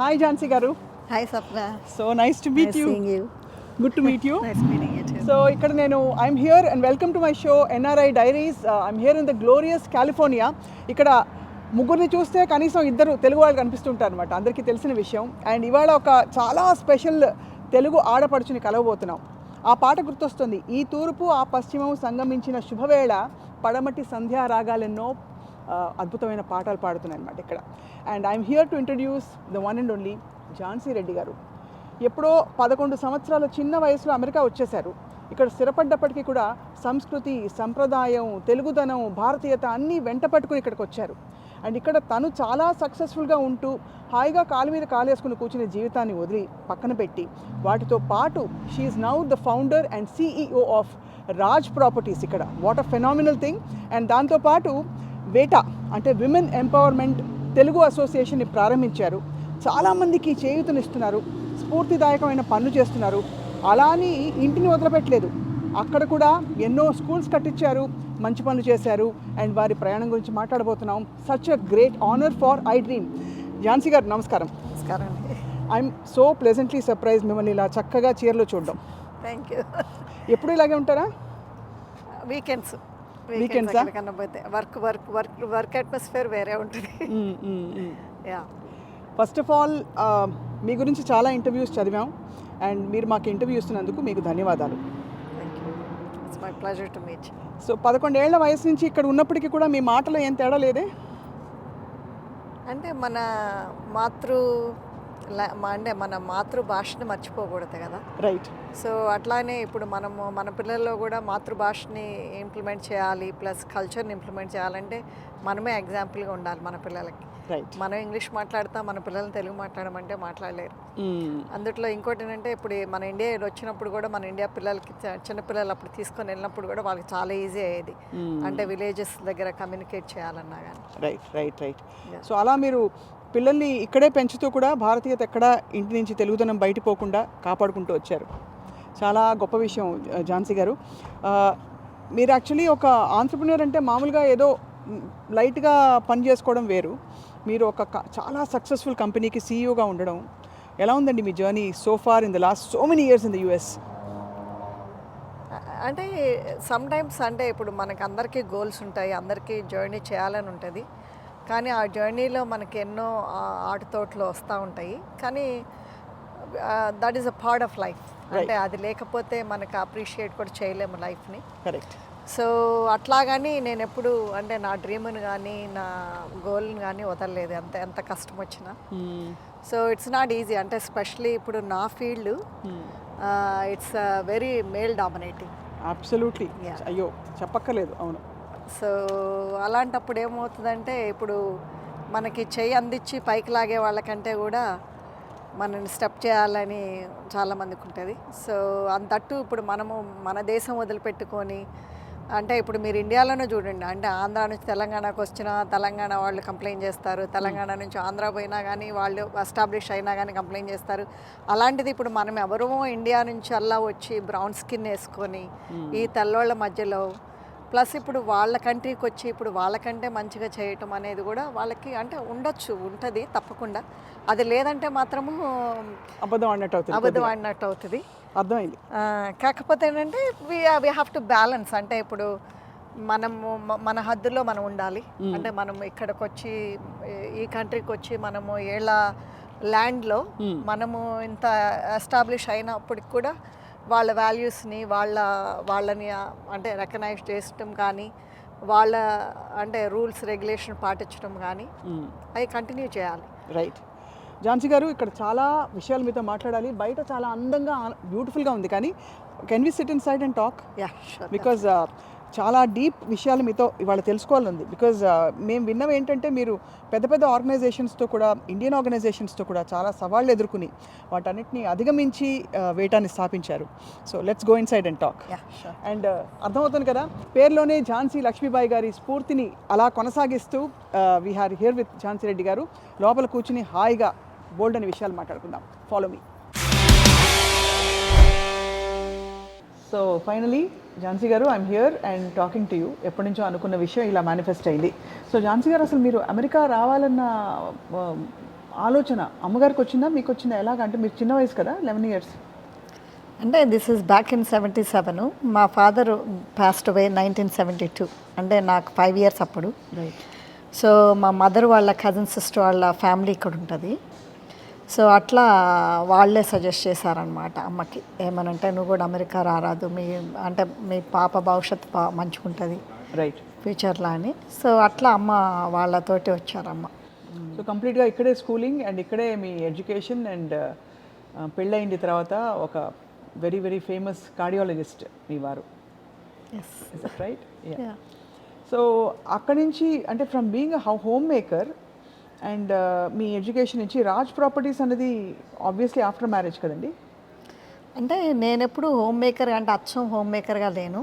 Hi Jhansi garu. Hi Swapna. So nice to meet Nice you. seeing you. Good to meet you. Nice meeting you too. So ikkada nenu I'm here and welcome to my show NRI Diaries. I'm here in the glorious California. ఇక్కడ ముగ్గురిని చూస్తే కనీసం ఇద్దరు తెలుగు వాళ్ళు కనిపిస్తుంటారు అనమాట, అందరికీ తెలిసిన విషయం. అండ్ ఇవాళ ఒక చాలా స్పెషల్ తెలుగు ఆడపడుచుని కలవబోతున్నాం. ఆ పాట గుర్తొస్తుంది, ఈ తూర్పు ఆ పశ్చిమం సంగమించిన శుభవేళ పడమటి సంధ్యా రాగాలెన్నో అద్భుతమైన పాటలు పాడుతున్నాయి అనమాట ఇక్కడ. And I'm here to introduce the one and only Jhansi Reddy గారు. ఎప్పుడో 11 సంవత్సరాల చిన్న వయసులో అమెరికా వచ్చేశారు. ఇక్కడ స్థిరపడ్డప్పటికీ కూడా సంస్కృతి, సంప్రదాయం, తెలుగుదనం, భారతీయత అన్నీ వెంట పట్టుకుని ఇక్కడికి వచ్చారు. అండ్ ఇక్కడ తను చాలా సక్సెస్ఫుల్గా ఉంటూ హాయిగా కాలు మీద కాలేసుకుని కూర్చునే జీవితాన్ని వదిలి పక్కన పెట్టి వాటితో పాటు she is now the founder and CEO of Raj properties ఇక్కడ. What a phenomenal thing. And దాంతోపాటు వేటా అంటే విమెన్ ఎంపవర్మెంట్ తెలుగు అసోసియేషన్ని ప్రారంభించారు. చాలామందికి చేయూతనిస్తున్నారు, స్ఫూర్తిదాయకమైన పనులు చేస్తున్నారు. అలా అని ఇంటిని వదిలిపెట్టలేదు, అక్కడ కూడా ఎన్నో స్కూల్స్ కట్టించారు, మంచి పనులు చేశారు. అండ్ వారి ప్రయాణం గురించి మాట్లాడబోతున్నాం. Such a great honour for I dream. Jhansi గారు నమస్కారం. నమస్కారం అండి. ఐఎమ్ సో ప్లెజెంట్లీ సర్ప్రైజ్ మిమ్మల్ని ఇలా చక్కగా చీరలో చూడడం. Thank you. ఎప్పుడు ఇలాగే ఉంటారా? వీకెండ్సా? కన్నా పోతే వర్క్ అట్మాస్ఫియర్ వేరే ఉంటుంది. యా. ఫస్ట్ ఆఫ్ ఆల్ మీ గురించి చాలా ఇంటర్వ్యూస్ చదివాం అండ్ మీరు మాకు ఇంటర్వ్యూ ఇస్తున్నందుకు మీకు ధన్యవాదాలు. Thank you. It's my pleasure to meet. So 11 ఏళ్ల వయసు నుంచి ఇక్కడ ఉన్నప్పటికీ కూడా మీ మాటలో ఏం తేడా లేదే? అంటే మన మాతృభాషని మర్చిపోకూడదు కదా. రైట్. సో అట్లానే ఇప్పుడు మన పిల్లల్లో కూడా మాతృభాషని ఇంప్లిమెంట్ చేయాలి, ప్లస్ కల్చర్ని ఇంప్లిమెంట్ చేయాలంటే మనమే ఎగ్జాంపుల్గా ఉండాలి మన పిల్లలకి. రైట్. మనం ఇంగ్లీష్ మాట్లాడతాం, మన పిల్లల్ని తెలుగు మాట్లాడమంటే మాట్లాడలేరు. అందుట్లో ఇంకోటి ఏంటంటే ఇప్పుడు మన ఇండియా వచ్చినప్పుడు కూడా మన ఇండియా పిల్లలకి చిన్నపిల్లలు అప్పుడు తీసుకొని వెళ్ళినప్పుడు కూడా వాళ్ళకి చాలా ఈజీ అయ్యేది, అంటే విలేజెస్ దగ్గర కమ్యూనికేట్ చేయాలన్నా కానీ. Right right right. సో అలా మీరు పిల్లల్ని ఇక్కడే పెంచుతూ కూడా భారతీయత ఎక్కడ ఇంటి నుంచి తెలుగుదనం బయట పోకుండా కాపాడుకుంటూ వచ్చారు. చాలా గొప్ప విషయం ఝాన్సీ గారు. మీరు యాక్చువల్లీ ఒక ఆంట్రప్రెన్యూర్ అంటే మామూలుగా ఏదో లైట్గా పని చేసుకోవడం వేరు, మీరు ఒక చాలా సక్సెస్ఫుల్ కంపెనీకి CEOగా ఉండడం. ఎలా ఉందండి మీ journey so far in the last so many years in the US? అంటే సమ్టైమ్స్ అంటే ఇప్పుడు మనకు అందరికీ గోల్స్ ఉంటాయి, అందరికీ జర్నీ చేయాలని ఉంటుంది. కానీ ఆ జర్నీలో మనకి ఎన్నో ఆటుతోట్లు వస్తూ ఉంటాయి. కానీ that is a part of life. అంటే అది లేకపోతే మనకు అప్రిషియేట్ కూడా చేయలేము లైఫ్ని. కరెక్ట్. సో అట్లాగని నేను ఎప్పుడు అంటే నా డ్రీమ్ని కానీ నా గోల్ని కానీ వదలలేదు, ఎంత కష్టం వచ్చినా. సో ఇట్స్ నాట్ ఈజీ, అంటే ఎస్పెషలీ ఇప్పుడు నా field it's very male dominating. Absolutely. అయ్యో చెప్పక్కర్లేదు. అవును. సో అలాంటప్పుడు ఏమవుతుందంటే ఇప్పుడు మనకి చెయ్యి అందించి పైకి లాగే వాళ్ళకంటే కూడా మనని స్టెప్ చేయాలని చాలామందికి ఉంటుంది. సో అంతట్టు ఇప్పుడు మన దేశం వదిలిపెట్టుకొని, అంటే ఇప్పుడు మీరు ఇండియాలోనే చూడండి, అంటే ఆంధ్ర నుంచి తెలంగాణకు వచ్చినా తెలంగాణ వాళ్ళు కంప్లైంట్ చేస్తారు, తెలంగాణ నుంచి ఆంధ్ర పోయినా కానీ వాళ్ళు ఎస్టాబ్లిష్ అయినా కానీ కంప్లైంట్ చేస్తారు. అలాంటిది ఇప్పుడు మనం ఎవరో ఇండియా నుంచి అలా వచ్చి బ్రౌన్ స్కిన్ వేసుకొని ఈ తెల్లోళ్ళ మధ్యలో, ప్లస్ ఇప్పుడు వాళ్ళ కంట్రీకి వచ్చి ఇప్పుడు వాళ్ళకంటే మంచిగా చేయటం అనేది కూడా వాళ్ళకి అంటే ఉంటుంది తప్పకుండా. అది లేదంటే మాత్రము అబద్ధం ఆడినట్టు అవుతుంది. అర్థమైంది. కాకపోతే ఏంటంటే వీ హ్యావ్ టు బ్యాలెన్స్. అంటే ఇప్పుడు మన హద్దుల్లో మనం ఉండాలి. అంటే మనం ఇక్కడికి వచ్చి ఈ కంట్రీకి వచ్చి మనము ఏళ్ళ ల్యాండ్లో మనము ఇంత ఎస్టాబ్లిష్ అయినప్పటికి కూడా వాళ్ళ వాల్యూస్ని వాళ్ళని అంటే రికగ్నైజ్ చేయటం కానీ, వాళ్ళ అంటే రూల్స్ రెగ్యులేషన్ పాటించడం కానీ అవి కంటిన్యూ చేయాలి. రైట్. ఝాన్సీ గారు, ఇక్కడ చాలా విషయాలు మీతో మాట్లాడాలి. బయట చాలా అందంగా బ్యూటిఫుల్గా ఉంది, కానీ can we sit inside and talk? Because చాలా డీప్ విషయాలు మీతో ఇవాళ తెలుసుకోవాలని ఉంది. బికాజ్ మేము విన్నవి ఏంటంటే మీరు పెద్ద పెద్ద ఆర్గనైజేషన్స్తో కూడా, ఇండియన్ ఆర్గనైజేషన్స్తో కూడా చాలా సవాళ్ళు ఎదుర్కొని వాటన్నిటిని అధిగమించి వేటాని స్థాపించారు. So let's go inside and talk. And అర్థమవుతుంది కదా, పేరులోనే ఝాన్సీ లక్ష్మీబాయి గారి స్ఫూర్తిని అలా కొనసాగిస్తూ we are here with Jhansi Reddy గారు. లోపల కూర్చుని హాయిగా బోల్డ్ అనే విషయాలు మాట్లాడుకుందాం. Follow me. So finally Jhansi గారు, I'm here and talking to you. ఎప్పటి నుంచో అనుకున్న విషయం ఇలా మేనిఫెస్ట్ అయింది. సో ఝాన్సీ గారు, అసలు మీరు అమెరికా రావాలన్న ఆలోచన అమ్మగారికి వచ్చిందా, మీకు వచ్చిందా, ఎలాగ? అంటే మీరు చిన్న వయసు కదా, 11 years. అంటే దిస్ ఇస్ బ్యాక్ ఇన్ 77. మా ఫాదర్ పాస్డ్ అవే 1972. అంటే నాకు 5 years అప్పుడు. రైట్. సో మా మదర్ వాళ్ళ కజిన్ సిస్టర్ వాళ్ళ ఫ్యామిలీ ఇక్కడ ఉంటుంది. సో అట్లా వాళ్ళే సజెస్ట్ చేశారనమాట అమ్మకి. ఏమనంటే నువ్వు కూడా అమెరికా రారాదు, అంటే మీ పాప భవిష్యత్తు మంచిగా ఉంటుంది రైట్. ఫ్యూచర్లో అని. సో అట్లా అమ్మ వాళ్ళతోటి వచ్చారమ్మ. సో కంప్లీట్గా ఇక్కడే స్కూలింగ్ అండ్ ఇక్కడే మీ ఎడ్యుకేషన్ అండ్ పెళ్ళయింది తర్వాత ఒక వెరీ వెరీ ఫేమస్ కార్డియాలజిస్ట్ మీ వారు. Yes. Is that right? So అక్కడి నుంచి అంటే from being homemaker and మీ ఎడ్యుకేషన్ నుంచి రాజ్ ప్రాపర్టీస్ అనేది ఆబ్వియస్లీ ఆఫ్టర్ మ్యారేజ్ కదండి? అంటే నేను ఎప్పుడు హోమ్ మేకర్ అంటే అచ్చం హోమ్ మేకర్గా లేను.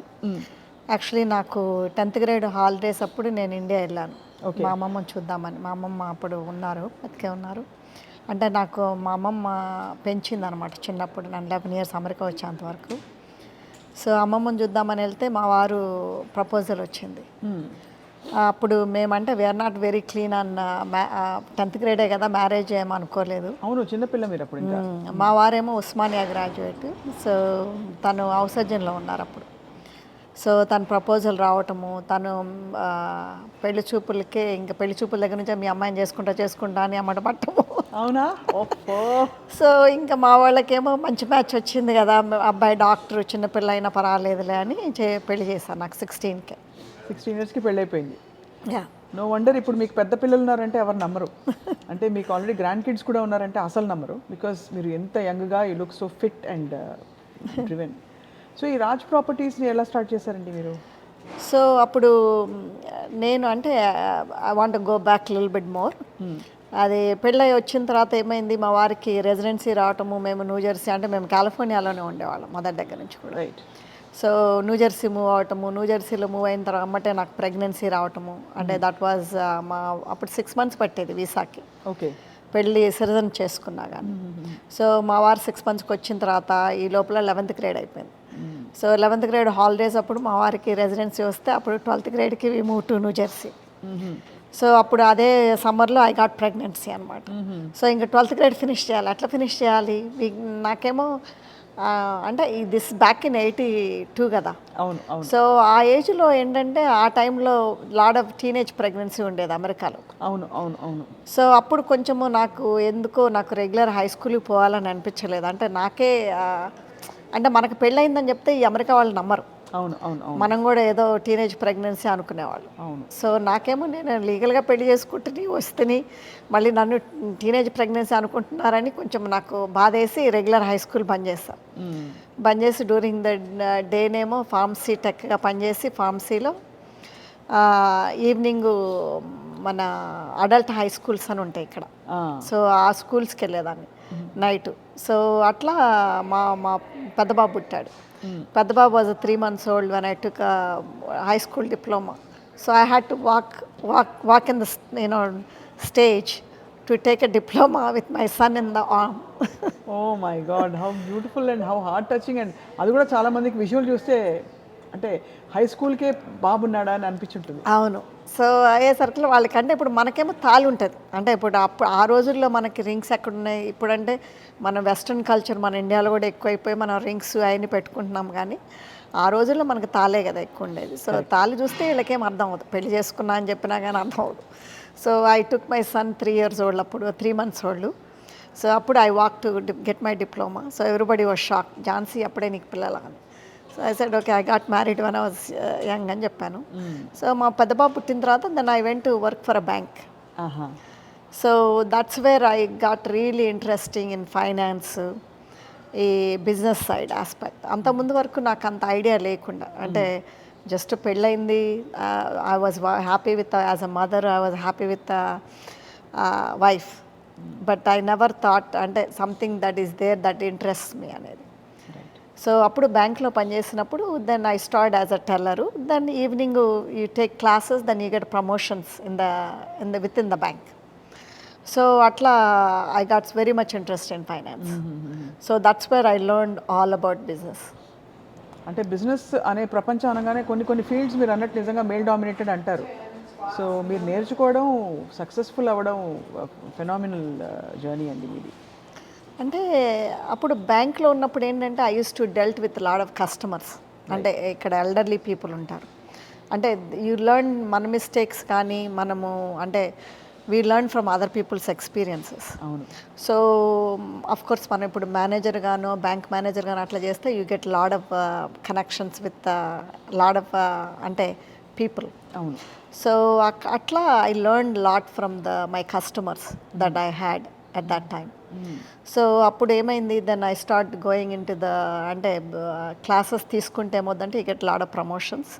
యాక్చువల్లీ నాకు 10th grade హాలిడేస్ అప్పుడు నేను ఇండియా వెళ్ళాను మా అమ్మమ్మని చూద్దామని. మా అమ్మమ్మ అప్పుడు ఉన్నారు, బతికే ఉన్నారు. అంటే నాకు మా అమ్మమ్మ పెంచింది అనమాట చిన్నప్పుడు, నన్ను 11 years అమెరికా వచ్చేంతవరకు. సో అమ్మమ్మని చూద్దామని వెళ్తే మా వారు ప్రపోజల్ వచ్చింది. అప్పుడు మేమంటే వీఆర్ నాట్ వెరీ క్లీన్ అన్న 10th grade కదా, మ్యారేజ్ ఏమనుకోలేదు. అవును, చిన్నపిల్ల మీరు అప్పుడు ఇంకా. మా వారేమో ఉస్మానియా గ్రాడ్యుయేట్. సో తను ఔసర్జన్లో ఉన్నారు అప్పుడు. సో తన ప్రపోజల్ రావటము, తను పెళ్లి చూపులకే ఇంకా పెళ్లి చూపుల దగ్గర నుంచి మీ అమ్మాయిని చేసుకుంటా అని అమ్మట పట్టము. అవునా? సో ఇంకా మా వాళ్ళకేమో మంచి మ్యాచ్ వచ్చింది కదా, అబ్బాయి డాక్టర్, చిన్నపిల్ల అయినా పర్వాలేదులే అని పెళ్లి చేశాను నాకు 16కే. 16 yearsకి పెళ్ళి అయిపోయింది. యా. నో వండర్ ఇప్పుడు మీకు పెద్ద పిల్లలు ఉన్నారంటే ఎవరు నమ్మరు. అంటే మీకు ఆల్రెడీ గ్రాండ్ కిడ్స్ కూడా ఉన్నారంటే అసలు నమ్మరు. బికాస్ మీరు ఎంత యంగ్గా, you look so fit and driven. So ఈ రాజ్ ప్రాపర్టీస్ని ఎలా స్టార్ట్ చేశారండి మీరు? సో అప్పుడు నేను అంటే I want go back lil bit more. అది పెళ్ళై వచ్చిన తర్వాత ఏమైంది, మా వారికి రెసిడెన్సీ రావటము, మేము న్యూజెర్సీ అంటే మేము కాలిఫోర్నియాలోనే ఉండేవాళ్ళం మొదటి దగ్గర నుంచి కూడా. రైట్. సో న్యూజెర్సీ మూవ్ అవటము, న్యూజెర్సీలో మూవ్ అయిన తర్వాత అమ్మటే నాకు ప్రెగ్నెన్సీ రావటము. అంటే దట్ వాజ్ మా అప్పుడు 6 months పట్టేది వీసాకి. ఓకే. పెళ్ళి సిటిజన్ చేసుకున్నా కానీ. సో మా వారు 6 monthsకి వచ్చిన తర్వాత ఈ లోపల 11th grade అయిపోయింది. సో 11th grade హాలిడేస్ అప్పుడు మా వారికి రెసిడెన్సీ వస్తే అప్పుడు 12th gradeకి we move to New Jersey. So అప్పుడు అదే సమ్మర్లో ఐ గాట్ ప్రెగ్నెన్సీ అనమాట. సో ఇంకా 12th grade ఫినిష్ చేయాలి. ఎట్లా ఫినిష్ చేయాలి? నాకేమో అంటే దిస్ బ్యాక్ ఇన్ 82 కదా. అవును, అవును. సో ఆ ఏజ్లో ఏంటంటే ఆ టైంలో లాడ్ ఆఫ్ టీనేజ్ ప్రెగ్నెన్సీ ఉండేది అమెరికాలో. అవును, అవును, అవును. సో అప్పుడు కొంచెము నాకు ఎందుకో నాకు రెగ్యులర్ హై స్కూల్కి పోవాలని అనిపించలేదు. అంటే నాకే అంటే మనకు పెళ్ళయిందని చెప్తే ఈ అమెరికా వాళ్ళు నమ్మరు. అవును, అవును, అవును. మనం కూడా ఏదో టీనేజ్ ప్రెగ్నెన్సీ అనుకునేవాళ్ళు. అవును. సో నాకేమో నేను లీగల్గా పెళ్లి చేసుకుంటుని వస్తుని మళ్ళీ నన్ను టీనేజ్ ప్రెగ్నెన్సీ అనుకుంటున్నారని కొంచెం నాకు బాధేసి రెగ్యులర్ హై స్కూల్ బంద్ చేస్తాను. బంద్ చేసి డ్యూరింగ్ ద డేనేమో ఫార్మసీ టెక్గా పనిచేసి ఫార్మసీలో ఈవినింగ్ మన అడల్ట్ హై స్కూల్స్ అని ఉంటాయి ఇక్కడ. సో ఆ స్కూల్స్కి వెళ్ళేదాన్ని నైట్. సో అట్లా మా పెద్ద బాబు పుట్టాడు. పెద్ద బాబు was 3 months old when I took a high school diploma. So I had to walk in the stage to take a diploma with my son in the arm. Oh my God, how beautiful and how heart touching. And అది కూడా చాలా మందికి visual చూస్తే అంటే high స్కూల్కే బాబున్నాడా అని అనిపించుంటుంది. అవును. So అయ్యేసరికి వాళ్ళకంటే ఇప్పుడు మనకేమో తాళి ఉంటుంది. అంటే ఇప్పుడు ఆ రోజుల్లో మనకి రింగ్స్ ఎక్కడున్నాయి, ఇప్పుడంటే మన వెస్ట్రన్ కల్చర్ మన ఇండియాలో కూడా ఎక్కువైపోయి మనం రింగ్స్ అవన్నీ పెట్టుకుంటున్నాం. కానీ ఆ రోజుల్లో మనకి తాళే కదా ఎక్కువ ఉండేది. సో తాళి చూస్తే వీళ్ళకేం అర్థం అవుతుంది, పెళ్లి చేసుకున్నా అని చెప్పినా కానీ అర్థం అవుతుంది. So I took my son 3 years old అప్పుడు, 3 months old. సో అప్పుడు I walk to get my diploma. So everybody was shock, Jhansi అప్పుడే నీకు పిల్లలు అని. So I said okay, I got married when I was young అని చెప్పాను. So మా పెద్ద బాబు పుట్టిన తర్వాత then I went to work for a bank. So that's where I got really interesting in finance, ఈ బిజినెస్ సైడ్ ఆస్పెక్ట్. అంతకుముందు వరకు నాకు అంత ఐడియా లేకుండా, అంటే జస్ట్ పెళ్ళయింది, I was happy with as a mother, I was happy with wife, but I never thought అంటే something that is there that interest me అనేది. సో అప్పుడు బ్యాంక్లో పనిచేసినప్పుడు then I start as a teller. Then evening you take classes, then you get promotions with in the bank. So అట్లా I gots very much interest in finance. So that's where I learned all about business. అంటే business అనే ప్రపంచం అనగానే కొన్ని fields మీరు అన్నట్టు నిజంగా male dominated అంటారు. సో మీరు నేర్చుకోవడం, సక్సెస్ఫుల్ అవ్వడం ఫెనామినల్ జర్నీ అండి మీది. అంటే అప్పుడు బ్యాంక్లో ఉన్నప్పుడు ఏంటంటే I use to dealt with lot of customers. అంటే ఇక్కడ ఎల్డర్లీ పీపుల్ ఉంటారు. అంటే యూ లెర్న్ మన మిస్టేక్స్ కానీ మనము అంటే we learn from other peoples experiences. అవును. సో అఫ్ కోర్స్ మనం ఇప్పుడు మేనేజర్ గాను బ్యాంక్ మేనేజర్ గాను అట్లా చేస్తే you get lot of connections with lot of అంటే పీపుల్. అవును. సో అట్లా I learn lot from my customers that I had at that time. So అప్పుడు ఏమైంది, then I start going in to అంటే classes తీసుకుంటే ఏమవుతుందంటే you get lot of promotions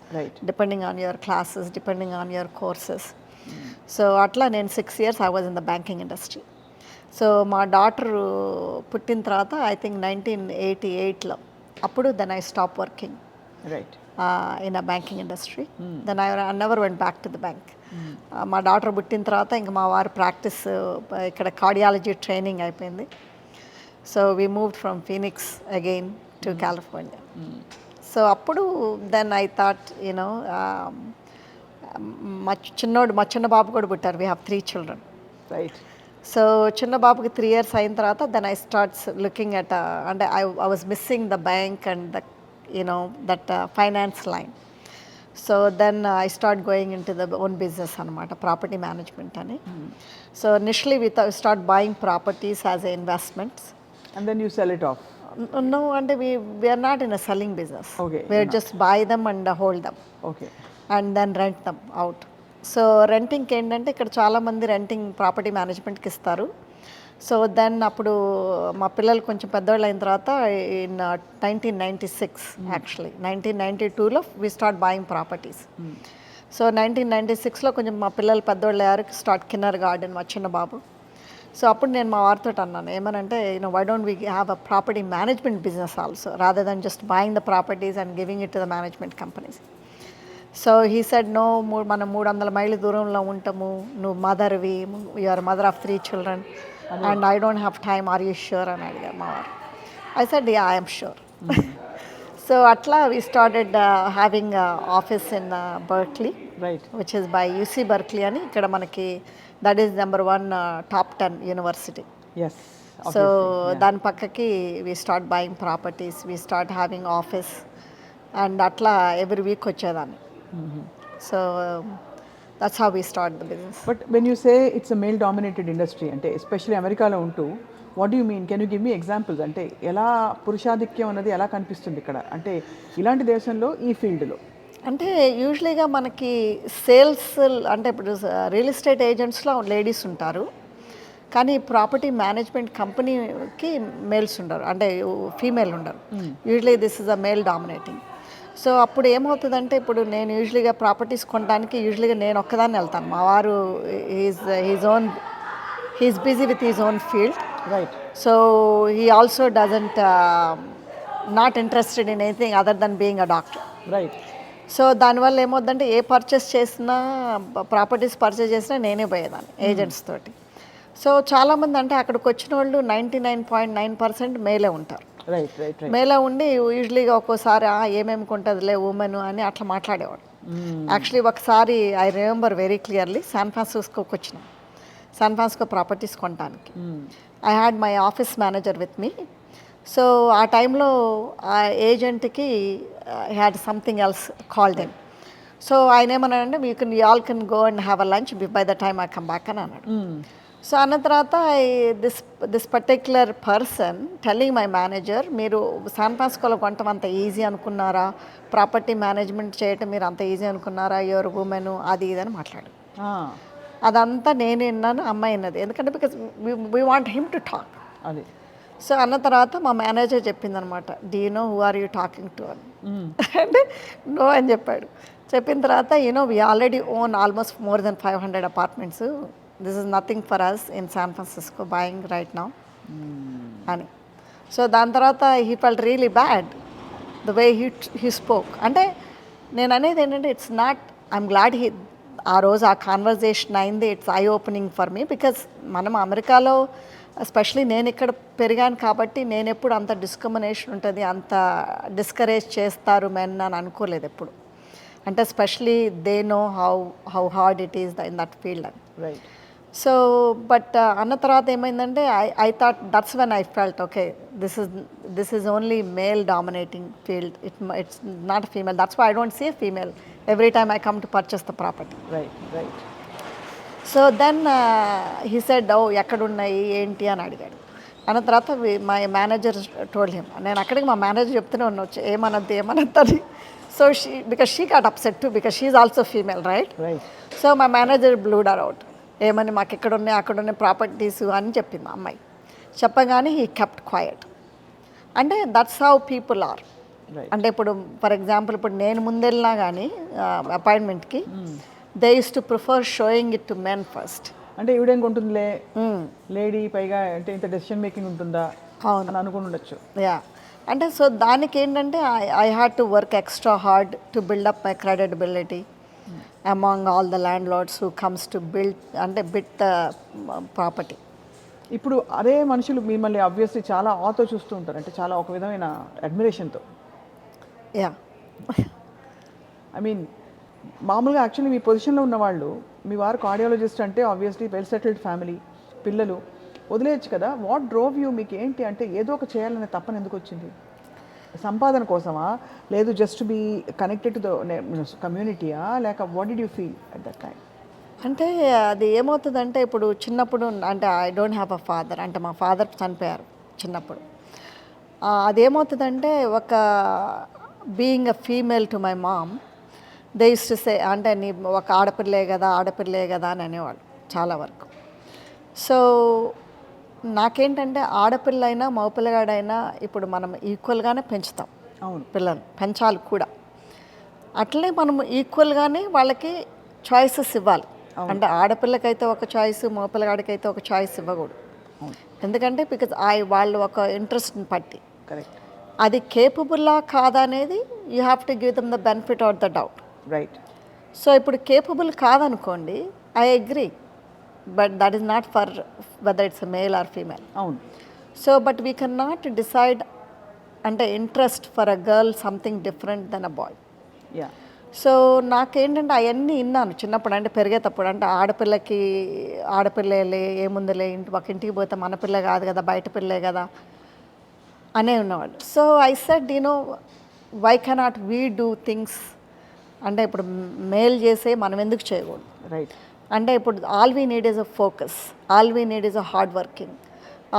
depending on your classes, depending on your courses. So అట్లా నేను 6 years I was in the banking industry. So మా daughter పుట్టిన తర్వాత ఐ థింక్ 1988లో అప్పుడు then I stop working right in a banking industry. Then I never went back to the bank. మా daughter పుట్టిన తర్వాత ఇంకా మా వారు ప్రాక్టీస్ ఇక్కడ కార్డియాలజీ ట్రైనింగ్ అయిపోయింది. So we moved from Phoenix again to California. So అప్పుడు దెన్ ఐ థాట్ యూనో మా చిన్న బాబు కూడా పుట్టారు. We have 3 children. Right. So చిన్న బాబుకి 3 years అయిన తర్వాత then I starts looking at అంటే I was missing the bank and the that finance line. So then I start going in to the own business అనమాట, property management అని. So initially we start buying properties as a investments. And then you sell it off. No, అంటే we're not in a selling business. Okay. We're just by them and hold them okay. And then rent them out. So రెంటింగ్కి ఏంటంటే ఇక్కడ చాలామంది renting property మేనేజ్మెంట్కి ఇస్తారు. So then అప్పుడు మా పిల్లలు కొంచెం పెద్దవాళ్ళు అయిన తర్వాత ఇన్ 1996 యాక్చువల్లీ 1992లో we start buying properties. So 1996లో కొంచెం మా పిల్లలు పెద్దవాళ్ళు అయ్యారు, స్టార్ట్ కిన్నర్ గార్డెన్ మా చిన్న బాబు. సో అప్పుడు నేను మా వారితో అన్నాను ఏమనంటే why don't we have a property management business also rather than just buying the properties and giving it to the management companies. So he said no, మనం 300 మైళ్ళ దూరంలో ఉంటాము, నువ్వు మదర్వి, you're mother of 3 children and I don't have time, are you sure అని అడిగారు మా వారు. I said yeah, I am sure. So atla we started having office in Berkeley, right, which is by UC Berkeley ani ikkada manaki that is number 1 top 10 university. Yes. So dan pakkaki we start buying properties, we start having office and atla every week వచ్చేదాన్ని. So that's how we start the business. But when you say it's a male dominated industry అంటే especially అమెరికాలో ఉంటూ what do you mean, can you give me examples? అంటే ఎలా పురుషాధిక్యం అనేది ఎలా కనిపిస్తుంది ఇక్కడ, అంటే ఇలాంటి దేశంలో ఈ ఫీల్డ్లో? అంటే యూజువలీగా మనకి సేల్స్ అంటే ఇప్పుడు రియల్ ఎస్టేట్ ఏజెంట్స్లో లేడీస్ ఉంటారు, కానీ ప్రాపర్టీ మేనేజ్మెంట్ కంపెనీకి మేల్స్ ఉండరు, అంటే ఫీమేల్ ఉండరు. Usually this is a male dominating. So అప్పుడు ఏమవుతుందంటే ఇప్పుడు నేను యూజువలీగా ప్రాపర్టీస్ కొనడానికి యూజువలీగా నేను ఒక్కదాన్ని వెళ్తాను. మా వారు he's busy with his own field. Right. So he also doesn't not interested in anything other than being a doctor. Right. So దానివల్ల ఏమవుతుందంటే ఏ పర్చేస్ చేసినా, ప్రాపర్టీస్ పర్చేస్ చేసినా నేనే పోయేదాన్ని ఏజెంట్స్ తోటి. సో చాలామంది అంటే అక్కడికి వచ్చిన వాళ్ళు 99.9% మేలే ఉంటారు. Right right. మేలో ఉండి యూజువలీగా ఒక్కోసారి ఏమేమి కొంటుందిలే ఉమెన్ అని అట్లా మాట్లాడేవాడు. యాక్చువల్లీ ఒకసారి I remember very clearly San ఫ్రాన్సిస్కోకి వచ్చినాం, శాన్ ఫ్రాన్సిస్కో ప్రాపర్టీస్ కొనడానికి. I had my office manager with me. So ఆ టైంలో ఆ ఏజెంట్కి had something else called him. So ఆయన ఏమన్నాడంటే you all can go and have a lunch by the time I come back అని అన్నాడు. So అన్న తర్వాత this particular person telling my manager, మీరు శాన్ ఫ్రాన్సిస్కోలో కొనటం అంత ఈజీ అనుకున్నారా, ప్రాపర్టీ మేనేజ్మెంట్ చేయటం మీరు అంత ఈజీ అనుకున్నారా, యువర్ ఉమెన్ అది ఇది అని మాట్లాడు. అదంతా నేను విన్నాను, అమ్మాయి విన్నది, ఎందుకంటే because we want him to talk. అది. సో అన్న తర్వాత మా మేనేజర్ చెప్పిందనమాట, do you know who are you talking to అని. అంటే నో అని చెప్పాడు. చెప్పిన తర్వాత we already own almost more than 500 apartments. This is nothing for us in San Francisco buying right now. అని. సో దాని తర్వాత he felt really bad the way he spoke. అంటే నేను అనేది ఏంటంటే ఇట్స్ నాట్, ఐఎమ్ గ్లాడ్ ఆ రోజు ఆ కాన్వర్జేషన్ అయింది. It's eye opening for me, because మనం అమెరికాలో ఎస్పెషలీ నేను ఇక్కడ పెరిగాను కాబట్టి నేను ఎప్పుడు అంత డిస్క్రిమినేషన్ ఉంటుంది, అంత డిస్కరేజ్ చేస్తారు మెన్ అని అనుకోలేదు ఎప్పుడు. అంటే specially they know how hard it is in that field అని. రైట్. సో బట్ అన్న తర్వాత ఏమైందంటే I thought that's when I felt okay this is only male dominating field, it's not female. That's why I don't see female every time I come to purchase the property. Right. Right. So then he said oh ఎక్కడున్నాయి ఏంటి అని అడిగాడు. అన్న తర్వాత my manager told him. నేను అక్కడికి మా manager చెప్తూనే ఉండొచ్చు ఏమనద్దు అని. So because she got upset to because she is also female, right. Right. So మా మేనేజర్ బ్లూడ్ అర్ అవుట్. ఏమని మాకు ఇక్కడ ఉన్నాయి ప్రాపర్టీస్ అని చెప్పింది మా అమ్మాయి. చెప్పగానే హీ కెప్ట్ క్వయట్. అంటే దట్స్ హౌ పీపుల్ ఆర్. అంటే ఇప్పుడు ఫర్ ఎగ్జాంపుల్ ఇప్పుడు నేను ముందెళ్ళినా కానీ అపాయింట్మెంట్కి they use to prefer showing it to men first. అంటే ఈవిడేం ఉంటుందిలే లేడీ, పైగా అంటే ఇంత డెసిషన్ మేకింగ్ ఉంటుందా అని అనుకుని ఉండొచ్చు. యా. అంటే సో దానికి ఏంటంటే I had to work extra hard to build up my creditability among all the landlords who comes to bid the property. ఇప్పుడు అదే మనుషులు మిమ్మల్ని ఆబ్వియస్లీ చాలా ఆతో చూస్తూ ఉంటారు, అంటే చాలా ఒక విధమైన అడ్మిరేషన్తో. యా. ఐ మీన్ మామూలుగా యాక్చువల్లీ మీ పొజిషన్లో ఉన్నవాళ్ళు, మీ వారు కార్డియాలజిస్ట్ అంటే ఆబ్వియస్లీ వెల్ సెటిల్డ్ ఫ్యామిలీ, పిల్లలు, వదిలేయచ్చు కదా. What drove you? మీకు ఏంటి అంటే ఏదో ఒక చేయాలనే తప్పని ఎందుకు వచ్చింది? సంపాదన కోసమా, లేదు just be connected to the కమ్యూనిటీయా, లేక what did you feel at that time? అంటే అది ఏమవుతుందంటే ఇప్పుడు చిన్నప్పుడు అంటే I don't have a father, అంటే మా ఫాదర్ చనిపోయారు చిన్నప్పుడు. అదేమవుతుందంటే ఒక being a female to my mom they use to say, అంటే నీ ఒక ఆడపిల్లే కదా అని అనేవాళ్ళు చాలా వరకు. సో నాకేంటంటే ఆడపిల్లైనా మగపిల్లగాడైనా ఇప్పుడు మనం ఈక్వల్గానే పెంచుతాం. అవును, పిల్లలు పెంచాలి కూడా. అట్లనే మనం ఈక్వల్గానే వాళ్ళకి చాయిసెస్ ఇవ్వాలి. అంటే ఆడపిల్లకైతే ఒక చాయిస్, మగపిల్లగాడికైతే ఒక చాయిస్ ఇవ్వకూడదు. ఎందుకంటే బికాజ్ వాళ్ళు ఒక ఇంట్రెస్ట్ని పట్టి కరెక్ట్ అది కేపబుల్లా కాదా అనేది you have to give them the benefit of the doubt. Right. So ఇప్పుడు కేపబుల్ కాదనుకోండి, I agree, but that is not for whether it's male or female. అవును. So but we can not decide అంటే interest for a girl something different than a boy. Yeah. So నాకేంటంటే అవన్నీ విన్నాను చిన్నప్పుడు, అంటే పెరిగేటప్పుడు. అంటే ఆడపిల్లలే ఏముందిలే, ఒక ఇంటికి పోతే మన పిల్ల కాదు కదా, బయట పిల్లే కదా అనే ఉన్నవాళ్ళు. So I said why cannot we do things, అంటే ఇప్పుడు మేల్ చేసే మనం ఎందుకు చేయకూడదు? రైట్. అంటే ఇప్పుడు all we need is a focus, all we need is a hard working,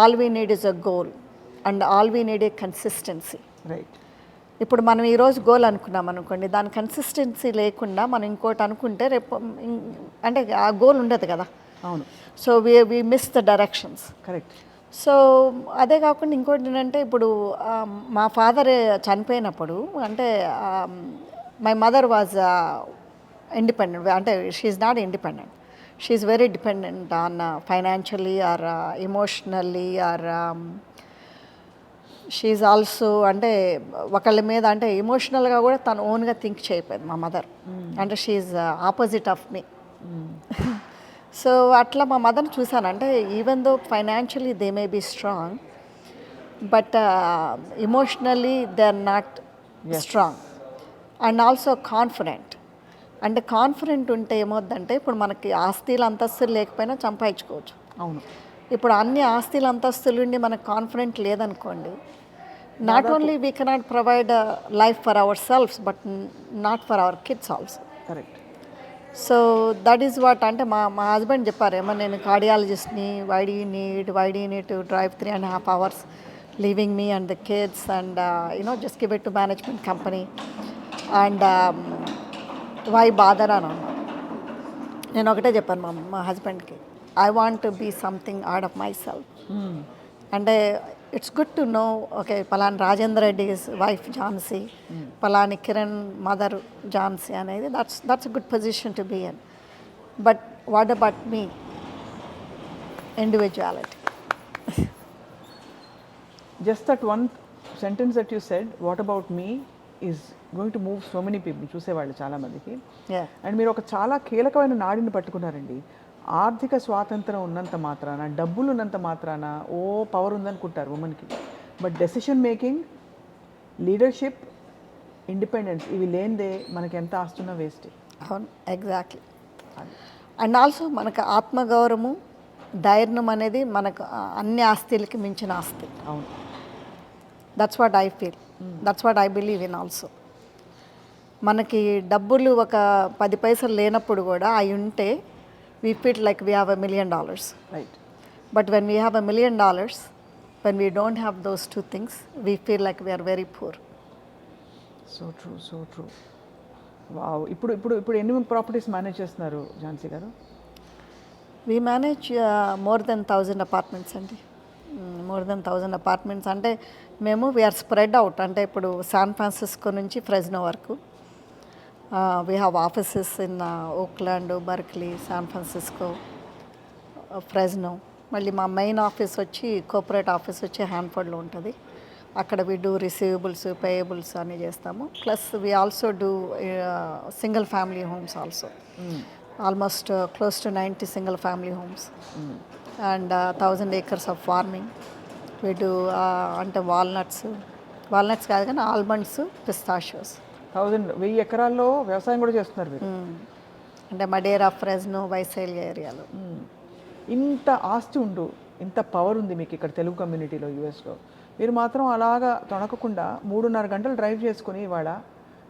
all we need is a goal, and all we need a consistency. Right. ఇప్పుడు మనం ఈరోజు గోల్ అనుకున్నాం అనుకోండి, దాని కన్సిస్టెన్సీ లేకుండా మనం ఇంకోటి అనుకుంటే రేపు అంటే ఆ గోల్ ఉండదు కదా. అవును. So we miss the directions. Correct. So అదే కాకుండా ఇంకోటి ఏంటంటే ఇప్పుడు మా ఫాదర్ చనిపోయినప్పుడు అంటే మై మదర్ వాజ్ ఇండిపెండెంట్, అంటే she's not independent, she's very dependent on financially or emotionally or she's also, అంటే ఒకళ్ళ మీద అంటే ఎమోషనల్గా కూడా తను ఓన్గా థింక్ చేయకపోయింది మా మదర్. అంటే she's opposite of me. So అట్లా మా మదర్ని చూశాను. అంటే even though financially they may be strong, but emotionally they are not strong and also confident. అంటే కాన్ఫిడెంట్ ఉంటే ఏమవుద్దంటే ఇప్పుడు మనకి ఆస్తులు అంతస్తులు లేకపోయినా సంపాదించుకోవచ్చు. అవును. ఇప్పుడు అన్ని ఆస్తులు అంతస్తులు ఉండి మనకు కాన్ఫిడెంట్ లేదనుకోండి, not only we cannot provide life for our selfs but not for our kids also. Correct. So that is what. అంటే మా హస్బెండ్ చెప్పారు, ఏమో నేను కార్డియాలజిస్ట్ని, why do you need to drive 3.5 hours leaving me and the kids and just give it to management company and why bother అని అన్నాను. నేను ఒకటే చెప్పాను మా హస్బెండ్కి, I want to be something out of my self. అంటే it's good to know okay పలాని Rajendra Reddy wife Jhansi, పలాని కిరణ్ మదర్ ఝాన్సీ అనేది that's good position to be in. But what about me individuality? Just that one sentence that you said, what about me, is going to move so many people, చూసేవాళ్ళు చాలామందికి. And మీరు ఒక చాలా కీలకమైన నాడిని పట్టుకున్నారండి. ఆర్థిక స్వాతంత్రం ఉన్నంత మాత్రాన, డబ్బులు ఉన్నంత మాత్రాన ఓ పవర్ ఉందనుకుంటారు ఉమెన్కి. But decision making, leadership, independence ఇవి లేనిదే మనకి ఎంత ఆస్తున్నా వేస్ట్. అవును, ఎగ్జాక్ట్లీ. అండ్ ఆల్సో మనకు ఆత్మగౌరవము, ధైర్యం అనేది మనకు అన్ని ఆస్తులకి మించిన ఆస్తి. అవును. That's what I feel, that's what I believe in also. మనకి డబ్బులు ఒక 10 పైసలు లేనప్పుడు కూడా అవి ఉంటే we feel like we have $1 million. Right. But when we have $1 million, when we don't have those two things, we feel like we are very poor. So true, so true. Wow. ఇప్పుడు ఇప్పుడు ఇప్పుడు ఎన్ని properties manage చేస్తున్నారు ఝాన్సీ గారు? We manage more than 1,000 apartments అండి. More than 1,000 apartments అంటే మేము we are spread out. అంటే ఇప్పుడు శాన్ ఫ్రాన్సిస్కో నుంచి ఫ్రెజ్నో వరకు we have offices in Oakland, Berkeley, San Francisco, Fresno. మళ్ళీ మా మెయిన్ ఆఫీస్ వచ్చి కోఆపరేట్ ఆఫీస్ వచ్చి హ్యాండ్ఫోర్డ్లో ఉంటుంది. అక్కడ వి డూ రిసీవబుల్స్, పేయబుల్స్ అన్నీ చేస్తాము. Plus we also do single family homes also. Almost close to 90 single family homes and 1,000 acres of farming. We do అంటే వాల్నట్స్ కాదు కానీ ఆల్మండ్స్, పిస్తాషియోస్. 1000 ఎకరాల్లో వ్యవసాయం కూడా చేస్తున్నారు మీరు. అంటే మడేరా, ఫ్రెజ్నో, వైసైల్ ఏరియాలో. ఇంత ఆస్తి ఉండు, ఇంత పవర్ ఉంది మీకు ఇక్కడ తెలుగు కమ్యూనిటీలో యూఎస్లో. మీరు మాత్రం అలాగా తొణకకుండా 3.5 గంటలు డ్రైవ్ చేసుకుని ఇవాళ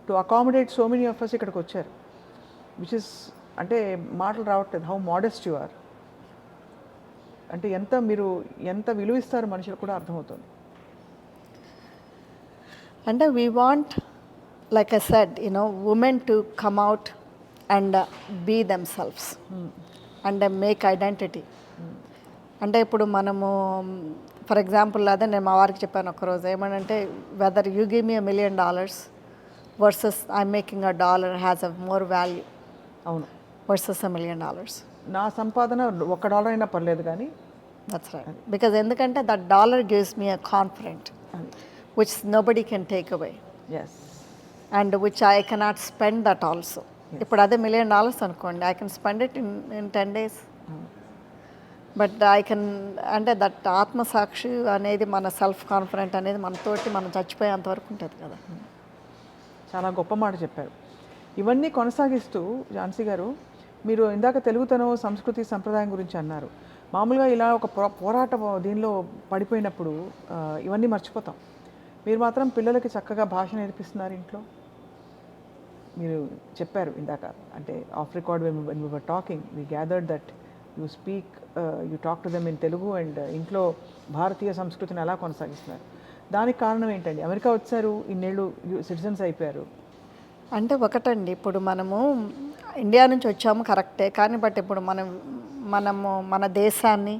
to accommodate so many of us ఇక్కడికి వచ్చారు. విచ్ ఇస్ అంటే మాటలు రావట్లేదు. How modest you are. అంటే ఎంత విలువ ఇస్తారు మనుషులు కూడా అర్థమవుతుంది. అంటే we want, like I said, women to come out and be themselves and make identity. అంటే ఇప్పుడు మనము ఫర్ ఎగ్జాంపుల్ అదే నేను మా వారికి చెప్పాను ఒకరోజు, ఏమనంటే whether you give me $1 million versus I'm making $1 has a more value. అవును. Versus $1 million. నా సంపాదన $1 అయినా పర్లేదు కానీ. That's right. బికాజ్ ఎందుకంటే that $1 gives me a confident which nobody can take away. Yes. And which I cannot spend that also. ఇప్పుడు అదే $1 million అనుకోండి, I can spend it in 10 days. But I can, అంటే that ఆత్మసాక్షి అనేది, మన self confident అనేది మనతోటి మనం చచ్చిపోయేంతవరకు ఉంటుంది కదా. చాలా గొప్ప మాట చెప్పారు. ఇవన్నీ కొనసాగిస్తూ ఝాన్సీ గారు, మీరు ఇందాక తెలుగుతనం, సంస్కృతి, సంప్రదాయం గురించి అన్నారు. మామూలుగా ఇలా ఒక పోరాట దీనిలో పడిపోయినప్పుడు ఇవన్నీ మర్చిపోతాం. మీరు మాత్రం పిల్లలకి చక్కగా భాష నేర్పిస్తున్నారు ఇంట్లో. మీరు చెప్పారు ఇందాక, అంటే off record when we were talking we gathered that you speak, you talk to them in Telugu and ఇంట్లో భారతీయ సంస్కృతిని ఎలా కొనసాగిస్తున్నారు. దానికి కారణం ఏంటండి? అమెరికా వచ్చారు, ఇన్నేళ్ళు సిటిజన్స్ అయిపోయారు. అంటే ఒకటండి, ఇప్పుడు మనము ఇండియా నుంచి వచ్చాము కరెక్టే, కానీ బట్ ఇప్పుడు మనము మన దేశాన్ని,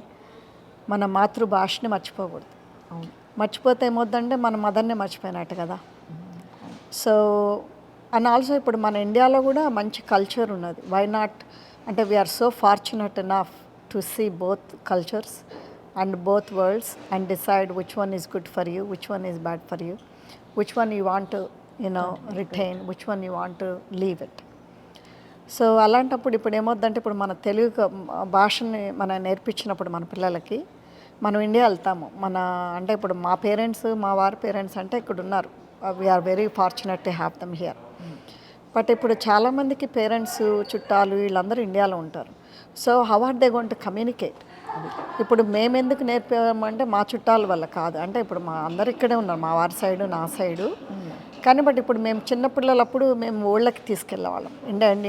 మన మాతృభాషని మర్చిపోకూడదు. మర్చిపోతే ఏమవుతుందంటే మన మదర్నే మర్చిపోయినట్టు కదా. సో అండ్ ఆల్సో ఇప్పుడు మన ఇండియాలో కూడా మంచి కల్చర్ ఉన్నది. వై నాట్, అంటే we're so fortunate enough to see both cultures and both worlds and decide which one is good for you, which one is bad for you, which one you want to retain, which one you want to leave it. So అలాంటప్పుడు ఇప్పుడు ఏమవుద్దంటే, ఇప్పుడు మన తెలుగు భాషని మనం నేర్పించినప్పుడు మన పిల్లలకి, మనం India వెళ్తాము, అంటే ఇప్పుడు మా పేరెంట్స్, మా వారి పేరెంట్స్ అంటే ఇక్కడ ఉన్నారు. We're very fortunate to have them here. But ఇప్పుడు చాలామందికి పేరెంట్స్, చుట్టాలు వీళ్ళందరూ ఇండియాలో ఉంటారు. So how are they going to communicate? ఇప్పుడు మేమెందుకు నేర్పామంటే మా చుట్టాల వల్ల కాదు. అంటే ఇప్పుడు మా అందరు ఇక్కడే ఉన్నారు, మా వారి సైడు, నా సైడు. కానీ బట్ ఇప్పుడు మేము చిన్నపిల్లలప్పుడు మేము ఊళ్ళకి తీసుకెళ్ళేవాళ్ళం.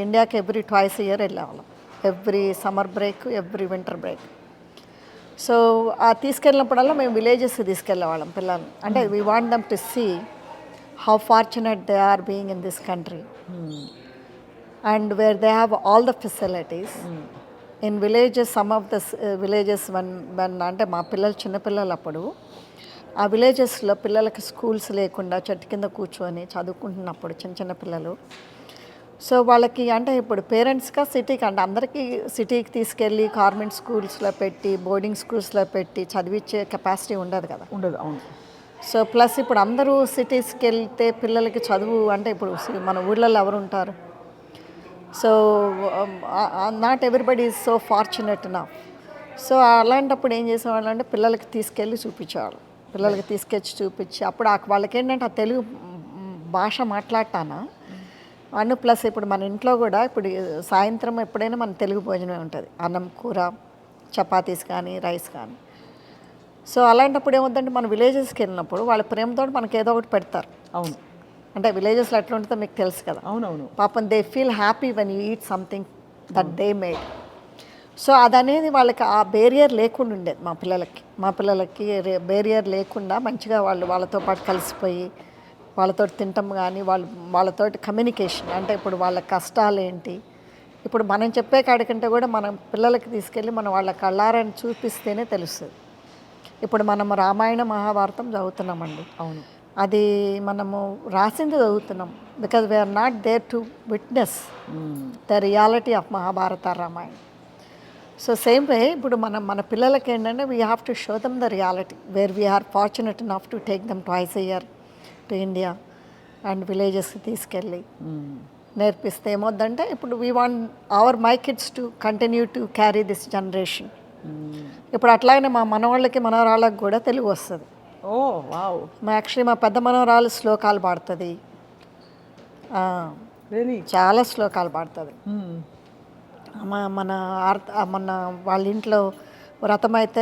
ఇండియాకి ఎవ్రీ 2 years వెళ్ళేవాళ్ళం. Every summer break, every winter break. So ఆ తీసుకెళ్ళినప్పుడల్లా మేము విలేజెస్కి తీసుకెళ్ళేవాళ్ళం పిల్లల్ని. అంటే we want them to see how fortunate they are being in this country and where they have all the facilities. In villages, some of the villages when అంటే మా పిల్లలు చిన్నపిల్లలప్పుడు ఆ విలేజెస్లో పిల్లలకి స్కూల్స్ లేకుండా చెట్టు కింద కూర్చొని చదువుకుంటున్నప్పుడు చిన్న పిల్లలు. సో వాళ్ళకి అంటే ఇప్పుడు పేరెంట్స్గా సిటీకి, అంటే అందరికీ సిటీకి తీసుకెళ్ళి కాన్వెంట్ స్కూల్స్లో పెట్టి, బోర్డింగ్ స్కూల్స్లో పెట్టి చదివించే కెపాసిటీ ఉండదు కదా. ఉండదు. అవును. సో ప్లస్ ఇప్పుడు అందరూ సిటీస్కి వెళ్తే పిల్లలకి చదువు, అంటే ఇప్పుడు మన ఊళ్ళల్లో ఎవరు ఉంటారు? So not everybody is so fortunate enough. So అలాంటప్పుడు ఏం చేసేవాళ్ళు అంటే పిల్లలకి తీసుకెళ్ళి చూపించేవాళ్ళు. పిల్లలకి తీసుకొచ్చి చూపించి అప్పుడు వాళ్ళకి ఏంటంటే ఆ తెలుగు భాష మాట్లాడతానా అండ్ ప్లస్ ఇప్పుడు మన ఇంట్లో కూడా ఇప్పుడు సాయంత్రం ఎప్పుడైనా మన తెలుగు భోజనమే ఉంటుంది, అన్నం కూర చపాతీస్ కానీ రైస్ కానీ. సో అలాంటప్పుడు ఏమవుతుందంటే మన విలేజెస్కి వెళ్ళినప్పుడు వాళ్ళ ప్రేమతో మనకి ఏదో ఒకటి పెడతారు. అవును, అంటే విలేజెస్లో ఎట్లా ఉంటుందో మీకు తెలుసు కదా. అవునవును. పాపం they feel happy when you eat something that they made. So అదనేది వాళ్ళకి ఆ బేరియర్ లేకుండా ఉండేది మా పిల్లలకి బేరియర్ లేకుండా మంచిగా వాళ్ళతో పాటు కలిసిపోయి వాళ్ళతో తింటాం కానీ వాళ్ళతోటి కమ్యూనికేషన్. అంటే ఇప్పుడు వాళ్ళ కష్టాలు ఏంటి, ఇప్పుడు మనం చెప్పే కాడికంటే కూడా మనం పిల్లలకి తీసుకెళ్ళి మనం వాళ్ళ కళ్ళారని చూపిస్తేనే తెలుస్తుంది. ఇప్పుడు మనం రామాయణ మహాభారతం చదువుతున్నామండి. అవును, అది మనము రాసింది చదువుతున్నాం because we're not there to witness the reality of Mahabharata Ramayana. So same way ఇప్పుడు మన పిల్లలకి ఏంటంటే we have to show them the reality where we're fortunate enough to take them twice a year to India and విలేజెస్కి తీసుకెళ్ళి నేర్పిస్తే ఏమవుద్దంటే ఇప్పుడు we want my kids to continue to carry this generation. ఇప్పుడు అట్లాగే మా మనవాళ్ళకి మనవరాళ్ళకి కూడా తెలుగు వస్తుంది. Oh wow. మా పెద్ద మనవరాలు శ్లోకాలు పాడుతుంది, చాలా శ్లోకాలు పాడుతుంది. మన వాళ్ళ ఇంట్లో వ్రతం అయితే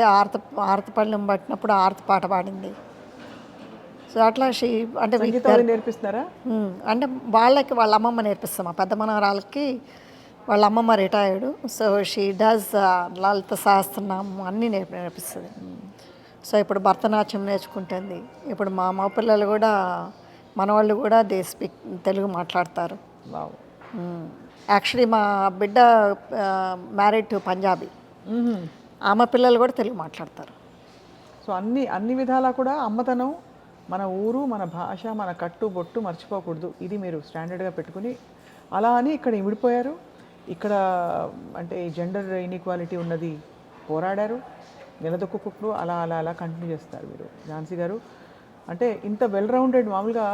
ఆరతి పట్టినప్పుడు ఆరతి పాట పాడింది. సో అట్లా అంటే నేర్పిస్తారా? అంటే వాళ్ళకి వాళ్ళ అమ్మమ్మ నేర్పిస్తాం. మా పెద్ద మనవరాలకి వాళ్ళ అమ్మమ్మ రిటైర్డ్. సో షీ డస్ లలిత సహస్రనామం అన్నీ నేర్పిస్తుంది. సో ఇప్పుడు భరతనాట్యం నేర్చుకుంటుంది. ఇప్పుడు మా పిల్లలు కూడా మనవాళ్ళు కూడా దే స్పీక్ తెలుగు మాట్లాడతారు. యాక్చువల్లీ మా బిడ్డ మ్యారీడ్ టు పంజాబీ, ఆమె పిల్లలు కూడా తెలుగు మాట్లాడతారు. సో అన్ని విధాలా కూడా అమ్మతనం, మన ఊరు, మన భాష, మన కట్టు బొట్టు మర్చిపోకూడదు. ఇది మీరు స్టాండర్డ్గా పెట్టుకుని అలా అని ఇక్కడ ఇమిడిపోయారు. ఇక్కడ అంటే జెండర్ ఇన్ఈక్వాలిటీ ఉన్నది పోరాడారు, నిలదొక్కుకుంటూ అలా అలా అలా కంటిన్యూ చేస్తారు మీరు ఝాన్సీ గారు. అంటే ఇంత వెల్ రౌండెడ్. మామూలుగా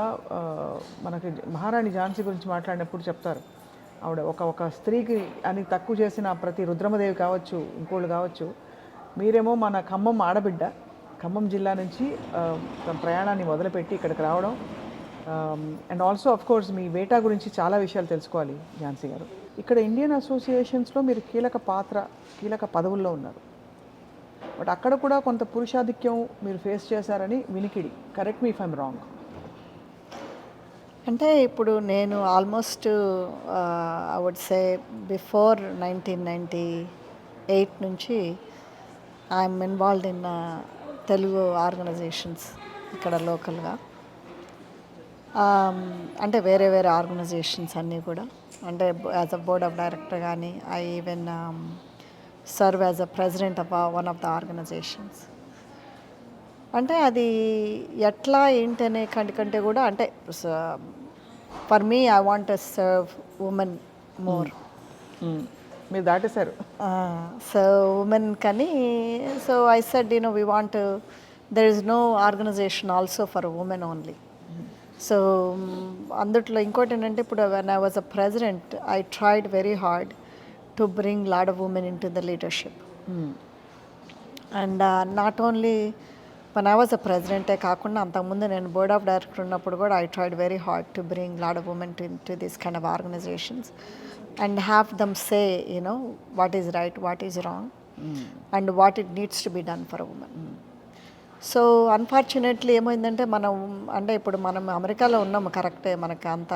మనకి మహారాణి ఝాన్సీ గురించి మాట్లాడినప్పుడు చెప్తారు, ఆవిడ ఒక స్త్రీకి అని తక్కువ చేసిన ప్రతి రుద్రమదేవి కావచ్చు, ఇంకోళ్ళు కావచ్చు. మీరేమో మన ఖమ్మం ఆడబిడ్డ, ఖమ్మం జిల్లా నుంచి తన ప్రయాణాన్ని మొదలుపెట్టి ఇక్కడికి రావడం. అండ్ ఆల్సో ఆఫ్ కోర్స్ మీ వేటా గురించి చాలా విషయాలు తెలుసుకోవాలి ఝాన్సీ గారు. ఇక్కడ ఇండియన్ అసోసియేషన్స్లో మీరు కీలక పదవుల్లో ఉన్నారు. బట్ అక్కడ కూడా కొంత పురుషాధిక్యం మీరు ఫేస్ చేశారని వినికిడి. Correct me if I'm wrong. అంటే ఇప్పుడు నేను almost I would say before 1998 నుంచి I'm involved in Telugu organizations ఇక్కడ లోకల్గా. అంటే వేరే ఆర్గనైజేషన్స్ అన్నీ కూడా. అంటే as a board of director కానీ I even serve as a president of one of the organizations. అంటే అది ఎట్లా ఏంటి అనే కంటే కూడా అంటే for me I want to serve women more. మీరు దాటేశారు. సో ఉమెన్ కానీ so I said we want there is no organization also for women only. So అందుట్లో ఇంకోటి ఏంటంటే ఇప్పుడు when I was a president I tried very hard to bring lot of women in to the leadership. And not only when I was a ప్రెసిడెంటే కాకుండా అంతకుముందు నేను board of director ఉన్నప్పుడు కూడా I tried very hard to bring lot of women to this kind of organizations and have them say what is right, what is wrong and what it needs to be done for women. So unfortunately ఏమైందంటే అంటే ఇప్పుడు మనం అమెరికాలో ఉన్నాము కరెక్టే, మనకు అంత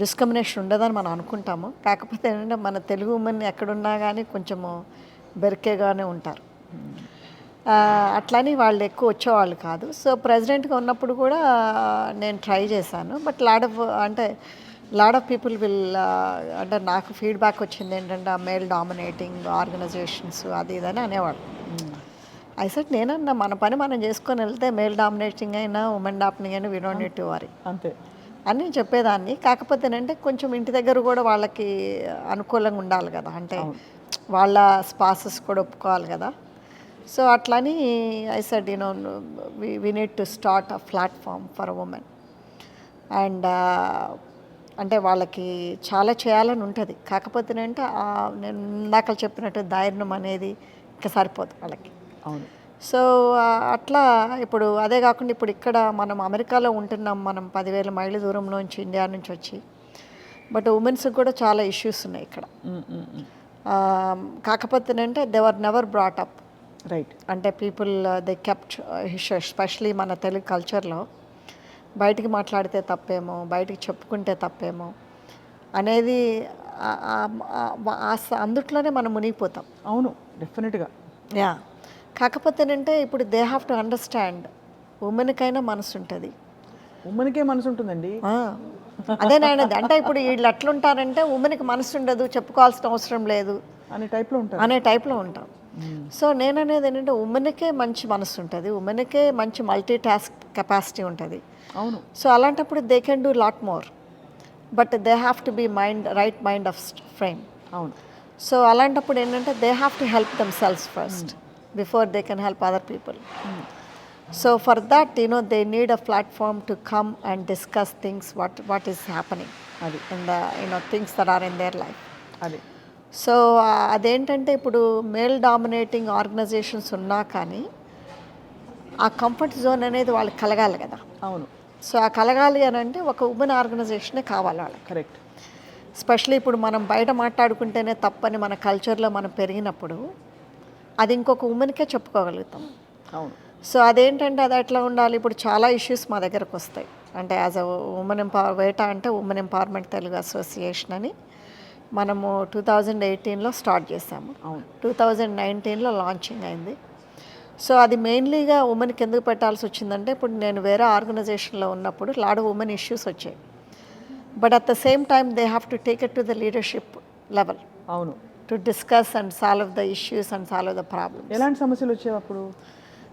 discrimination ఉండదని మనం అనుకుంటాము. కాకపోతే ఏంటంటే మన తెలుగు ఉమెన్ ఎక్కడున్నా కానీ కొంచెము బెరికేగానే ఉంటారు. అట్లని వాళ్ళు ఎక్కువ వచ్చేవాళ్ళు కాదు. సో ప్రెసిడెంట్గా ఉన్నప్పుడు కూడా నేను ట్రై చేశాను. బట్ లాట్ ఆఫ్ పీపుల్ అంటే నాకు ఫీడ్బ్యాక్ వచ్చింది ఏంటంటే మేల్ డామినేటింగ్ ఆర్గనైజేషన్స్ అది ఇదని అనేవాళ్ళు. ఐసెట్ నేనన్నా మన పని మనం చేసుకొని వెళ్తే మేల్ డామినేటింగ్ అయినా ఉమెన్ డామినేటింగ్ అయినా we don't need to worry అంతే అని చెప్పేదాన్ని. కాకపోతే ఏంటంటే కొంచెం ఇంటి దగ్గర కూడా వాళ్ళకి అనుకూలంగా ఉండాలి కదా, అంటే వాళ్ళ స్పాసెస్ కూడా ఒప్పుకోవాలి కదా. సో అట్లని I said we need to start a platform for women. And అంటే వాళ్ళకి చాలా చేయాలని ఉంటుంది. కాకపోతే నేను ఇందాక చెప్పినట్టు ధైర్యం అనేది ఇంకా సరిపోదు వాళ్ళకి. అవును. సో అట్లా ఇప్పుడు అదే కాకుండా ఇప్పుడు ఇక్కడ మనం అమెరికాలో ఉంటున్నాం, మనం 10,000 మైళ్ళ దూరంలోంచి ఇండియా నుంచి వచ్చి. బట్ ఉమెన్స్కి కూడా చాలా ఇష్యూస్ ఉన్నాయి ఇక్కడ. కాకపోతే అంటే they were never brought up. Right. అంటే పీపుల్ దే కెప్ట్ ఎస్పెషలీ మన తెలుగు కల్చర్లో బయటికి మాట్లాడితే తప్పేమో, బయటికి చెప్పుకుంటే తప్పేమో అనేది అందుట్లోనే మనం మునిగిపోతాం. అవును, డెఫినెట్గా. యా. కాకపోతేనంటే ఇప్పుడు దే హ్యావ్ టు అండర్స్టాండ్, ఉమెన్కైనా మనసు ఉంటుంది. ఉమెన్కే మనసు ఉంటుందండి. అదేనండి. అంటే ఇప్పుడు వీళ్ళు ఎట్లుంటారంటే ఉమెన్కి మనసు ఉండదు, చెప్పుకోవాల్సిన అవసరం లేదు అనే టైప్లో ఉంటాం. సో నేననేది ఏంటంటే ఉమెన్కే మంచి మనసు ఉంటుంది, ఉమెన్కే మంచి మల్టీ టాస్క్ కెపాసిటీ ఉంటుంది. అవును. సో అలాంటప్పుడు they can do lot more, but they have to be right mind of frame. అవును. సో అలాంటప్పుడు ఏంటంటే they have to help themselves first before they can help other people. So for that they need a platform to come and discuss things what is happening in the things that are in their life. అది. So అదేంటంటే ఇప్పుడు male dominating organisations ఉన్నా కానీ ఆ comfort zone అనేది వాళ్ళకి కలగాలి కదా. అవును. సో ఆ కలగాలి అని అంటే ఒక ఉమెన్ ఆర్గనైజేషనే కావాలి వాళ్ళకి. కరెక్ట్. ఎస్పెషలీ ఇప్పుడు మనం బయట మాట్లాడుకుంటేనే తప్పని మన కల్చర్లో మనం పెరిగినప్పుడు అది ఇంకొక ఉమెన్కే చెప్పుకోగలుగుతాం. అవును. సో అదేంటంటే అది ఎట్లా ఉండాలి, ఇప్పుడు చాలా ఇష్యూస్ మా దగ్గరకు వస్తాయి. అంటే యాజ్ అ ఉమెన్ వేటా అంటే ఉమెన్ ఎంపవర్మెంట్ తెలుగు అసోసియేషన్ అని మనము 2018లో స్టార్ట్ చేసాము. 2019లో లాంచింగ్ అయింది. సో అది మెయిన్లీగా ఉమెన్కి ఎందుకు పెట్టాల్సి వచ్చిందంటే ఇప్పుడు నేను వేరే ఆర్గనైజేషన్లో ఉన్నప్పుడు లాట్ ఆఫ్ ఉమెన్ ఇష్యూస్ వచ్చాయి. But at the same time they have to take it to the leadership level. అవును. To discuss and solve the issues and solve the problems. ఎలాంటి సమస్యలు వచ్చేవి అప్పుడు?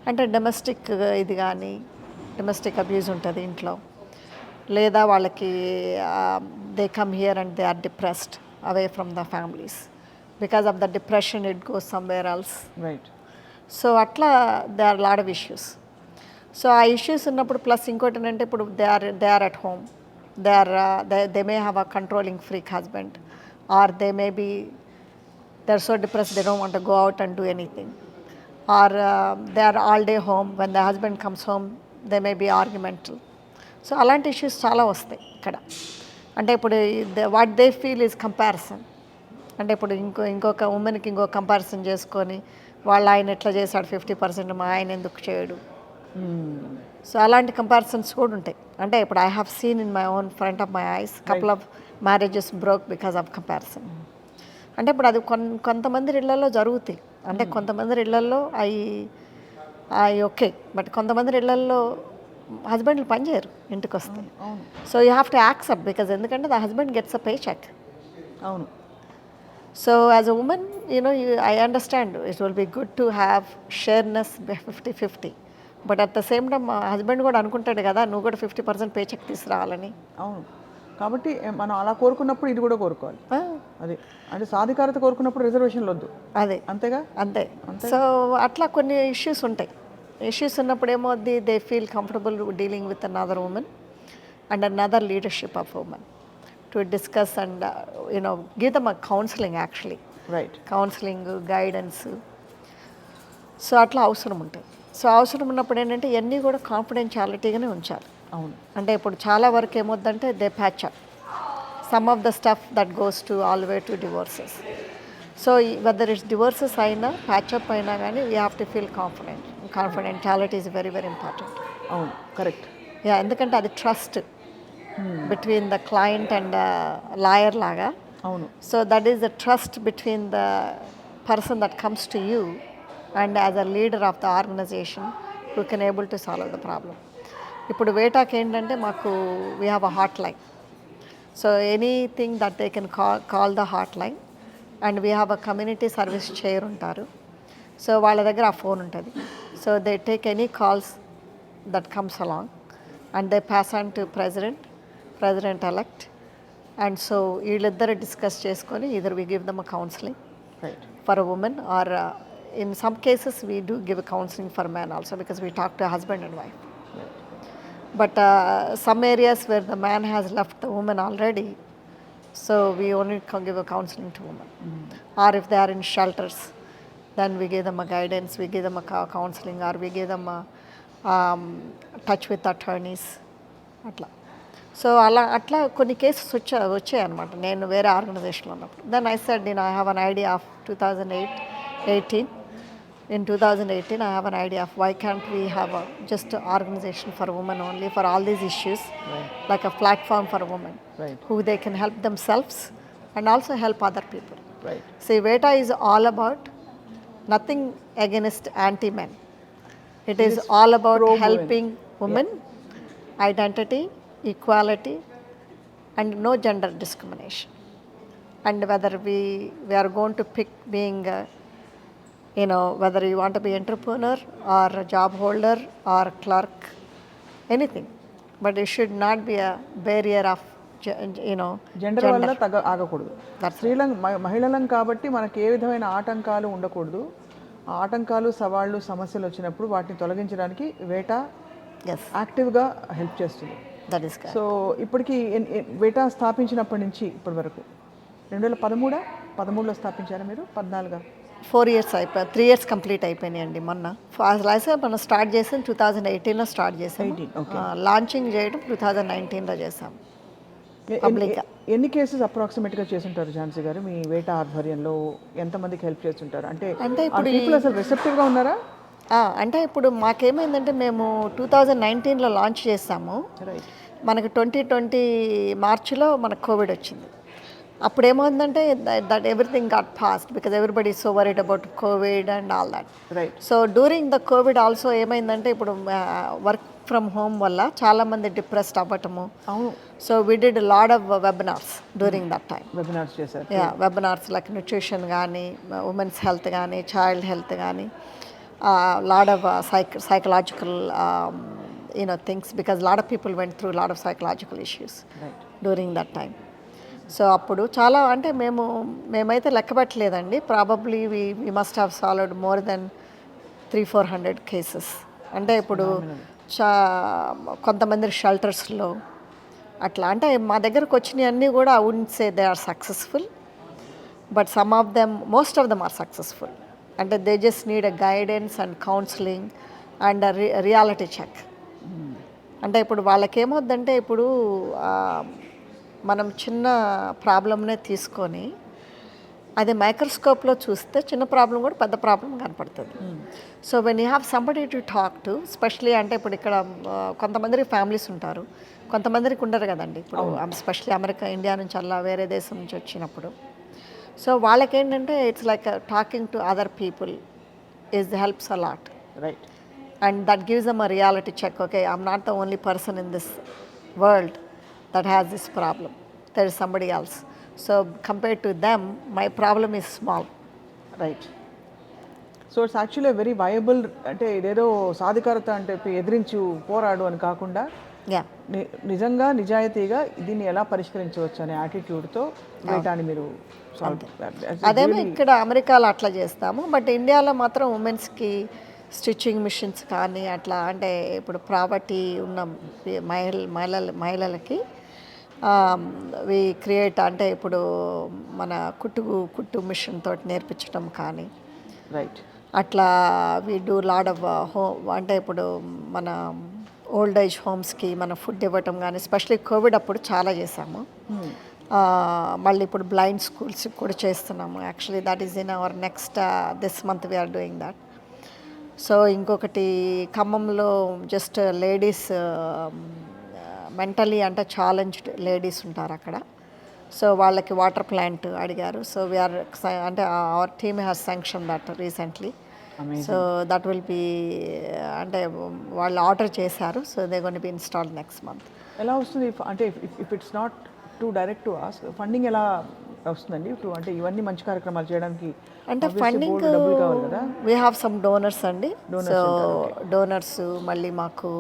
అంటే డొమెస్టిక్ ఇది కానీ డొమెస్టిక్ అబ్యూస్ ఉంటుంది ఇంట్లో, లేదా వాళ్ళకి they come here and they are depressed away from the families. Because of the depression it goes somewhere else. Right. So అట్లా they are lot of issues. So ఆ ఇష్యూస్ ఉన్నప్పుడు plus ఇంకోటి ఏంటంటే ఇప్పుడు they are at home, they may have a controlling freak husband, or they may be they are so depressed they don't want to go out and do anything, or they are all day home, when the husband comes home they may be argumental. So అలాంటి issues చాలా వస్తాయి ఇక్కడ. అంటే ఇప్పుడు what they feel is comparison. అంటే ఇప్పుడు ఇంకొక ఉమెన్కి ఇంకొక కంపారిజన్ చేసుకొని వాళ్ళు ఆయన ఎట్లా చేశాడు 50%, మా ఆయన ఎందుకు చేయడు. సో అలాంటి కంపారిజన్స్ కూడా ఉంటాయి. అంటే ఇప్పుడు I have scene in my own front of my eyes couple of marriages broke because of comparison. అంటే ఇప్పుడు అది కొంతమంది ఇళ్లలో జరుగుతాయి. అంటే కొంతమంది ఇళ్లలో అవి ఓకే, బట్ కొంతమంది ఇళ్లలో హస్బెండ్లు పనిచేయరు ఇంటికి వస్తే. So you have to accept because ఎందుకంటే the husband gets a pay check. అవును. So as a women I understand it will be good to have shareness 50-50, but at the same time మా husband కూడా అనుకుంటాడు కదా నువ్వు కూడా 50% pay check తీసుకురావాలని. అవును. కాబట్టి మనం అలా కోరుకున్నప్పుడు ఇది కూడా కోరుకోవాలి. అది అంటే సాధికారత కోరుకున్నప్పుడు రిజర్వేషన్లు వద్దు. అదే అంతేగా. అంతే. సో అట్లా కొన్ని ఇష్యూస్ ఉంటాయి. ఇష్యూస్ ఉన్నప్పుడు ఏమవుద్ది, they feel comfortable dealing with another women and another leadership of women to discuss and give them a counseling actually. Right. Counselling, guidance. So అట్లా అవసరం ఉంటాయి. సో అవసరం ఉన్నప్పుడు ఏంటంటే ఇవన్నీ కూడా కాన్ఫిడెన్షియాలిటీగానే ఉంచాలి. అవును. అంటే ఇప్పుడు చాలా వరకు ఏమవుద్దంటే they patch up some of the stuff that goes to all way to divorces. So whether it's divorces అయినా ప్యాచప్ అయినా కానీ we have to feel confidentiality is very very important. అవును. కరెక్ట్. యా, ఎందుకంటే అది trust between the client and lawyer లాగా. అవును. So that is the trust between the person that comes to you and as a leader of the organization who can able to solve the problem. ఇప్పుడు వేటాకి ఏంటంటే మాకు we have a hot line. So anything that they can call the hot line and we have a community service chair ఉంటారు. So వాళ్ళ దగ్గర ఆ phone ఉంటుంది. So they take any calls that comes along and they pass on to president elect. And so వీళ్ళిద్దరు discuss చేసుకొని either we give them a counseling for a woman or in some cases we do give a counseling for man also because we talk to a husband and wife. But some areas where the man has left the woman already, so we only give a counseling to women. Or if they are in shelters, then we give them a guidance, we give them a counseling, or we give them a touch with attorneys అట్లా. So అట్లా కొన్ని cases వచ్చాయన్నమాట నేను వేరే ఆర్గనైజేషన్లో ఉన్నప్పుడు. Then I said I have an idea of 2018. In 2018, I have an idea of why can't we have just an organization for women only for all these issues, like a platform for women, who they can help themselves and also help other people. See, WETA is all about nothing against anti-men. It is all about helping women, identity, equality, and no gender discrimination. And whether we are going to pick being whether you want to be entrepreneur or a job holder or clerk, anything, but it should not be a barrier of gender వల్ల ఆగకూడదు. మహిళలం కాబట్టి మనకి ఏ విధమైన ఆటంకాలు ఉండకూడదు. ఆ ఆటంకాలు, సవాళ్ళు, సమస్యలు వచ్చినప్పుడు వాటిని తొలగించడానికి వేటా యాక్టివ్గా హెల్ప్ చేస్తుంది. సో ఇప్పటికి వేటా స్థాపించినప్పటి నుంచి ఇప్పటి వరకు 2013లో స్థాపించారా మీరు? 14 4 years అయిపోయి 3 years కంప్లీట్ అయిపోయినాయండి. మొన్న మనం స్టార్ట్ చేసాం 2018లో స్టార్ట్ చేసాం. లాంచింగ్ చేయడం 2019లో చేసాం. ఎన్ని కేసెస్ అప్రాక్సిమేట్గా చేస్తుంటారు ఝాన్సీ గారు మీ వేటా ఆధ్వర్యంలో? ఎంతమందికి హెల్ప్ చేస్తుంటారు? అంటే ఇప్పుడు పీపుల్ అసలు రిసెప్టివ్గా ఉన్నారా? అంటే ఇప్పుడు మాకేమైందంటే మేము 2019లో లాంచ్ చేసాము. మనకు 2020 మార్చిలో మనకు కోవిడ్ వచ్చింది. అప్పుడు ఏమవుతుందంటే that everything got fast because everybody so worried about Covid and all that. So during the Covid also ఏమైందంటే ఇప్పుడు వర్క్ ఫ్రమ్ హోమ్ వల్ల చాలామంది డిప్రెస్డ్ అవ్వటము. So we did lot of webinars during that time. Webinars like nutrition కానీ, women's health కానీ, child health కానీ, lot of psychological things because lot of people went through lot of psychological issues during that time. So అప్పుడు చాలా అంటే మేమైతే లెక్క పెట్టలేదండి. Probably we must have solved more than 300-400 cases. అంటే ఇప్పుడు కొంతమంది షెల్టర్స్లో అట్లా అంటే మా దగ్గరకు వచ్చినవి అన్నీ కూడా I wouldn't say they are successful, but some of them, most of them are successful. అంటే they just need a guidance and counselling and reality check. అంటే ఇప్పుడు వాళ్ళకేమవుద్దంటే ఇప్పుడు మనం చిన్న ప్రాబ్లమ్నే తీసుకొని అది మైక్రోస్కోప్లో చూస్తే చిన్న ప్రాబ్లం కూడా పెద్ద ప్రాబ్లం కనపడుతుంది. So when you have somebody to talk to, especially అంటే ఇప్పుడు ఇక్కడ కొంతమందికి ఫ్యామిలీస్ ఉంటారు, కొంతమందికి ఉండరు కదండి. ఇప్పుడు స్పెషలీ అమెరికా, ఇండియా నుంచి అలా వేరే దేశం నుంచి వచ్చినప్పుడు సో వాళ్ళకేంటంటే it's like talking to other people is helps a lot. And that gives them a reality check. Okay, I'm not the only person in this world that has this problem. There is somebody else. So compared to them, my problem is small. So it's actually very viable. అంటే ఇదేదో సాధికారత అంటే ఎదిరించు పోరాడు అని కాకుండా నిజంగా నిజాయితీగా దీన్ని ఎలా పరిష్కరించవచ్చు అనే యాటిట్యూడ్తో వేటాని మీరు అదేమో ఇక్కడ అమెరికాలో అట్లా చేస్తాము. బట్ ఇండియాలో మాత్రం ఉమెన్స్కి స్టిచ్చింగ్ మిషన్స్ కానీ అట్లా అంటే ఇప్పుడు ప్రాపర్టీ ఉన్న మహిళలకి వి క్రియేట్ అంటే ఇప్పుడు మన కుట్టు మిషన్ తోటి నేర్పించడం కానీ అట్లా we do lot of home. అంటే ఇప్పుడు మన ఓల్డ్ ఏజ్ హోమ్స్కి మన ఫుడ్ ఇవ్వటం కానీ, స్పెషలీ కోవిడ్ అప్పుడు చాలా చేసాము. మళ్ళీ ఇప్పుడు బ్లైండ్ స్కూల్స్కి కూడా చేస్తున్నాము. Actually that is in our next this month we're doing that. So ఇంకొకటి ఖమ్మంలో జస్ట్ లేడీస్ మెంటలీ అంటే ఛాలెంజ్డ్ లేడీస్ ఉంటారు అక్కడ. సో వాళ్ళకి వాటర్ ప్లాంట్ అడిగారు. సో వీఆర్ అంటే our team has sanction that recently. So that will be అంటే వాళ్ళు ఆర్డర్ చేశారు. So they gonna be installed next month. ఎలా వస్తుంది అంటే if it's not to direct to ask, funding ఎలా వస్తుందండి? అంటే ఇవన్నీ మంచి కార్యక్రమాలు చేయడానికి అంటే funding we have some donors అండి. సో డోనర్స్ మళ్ళీ మాకు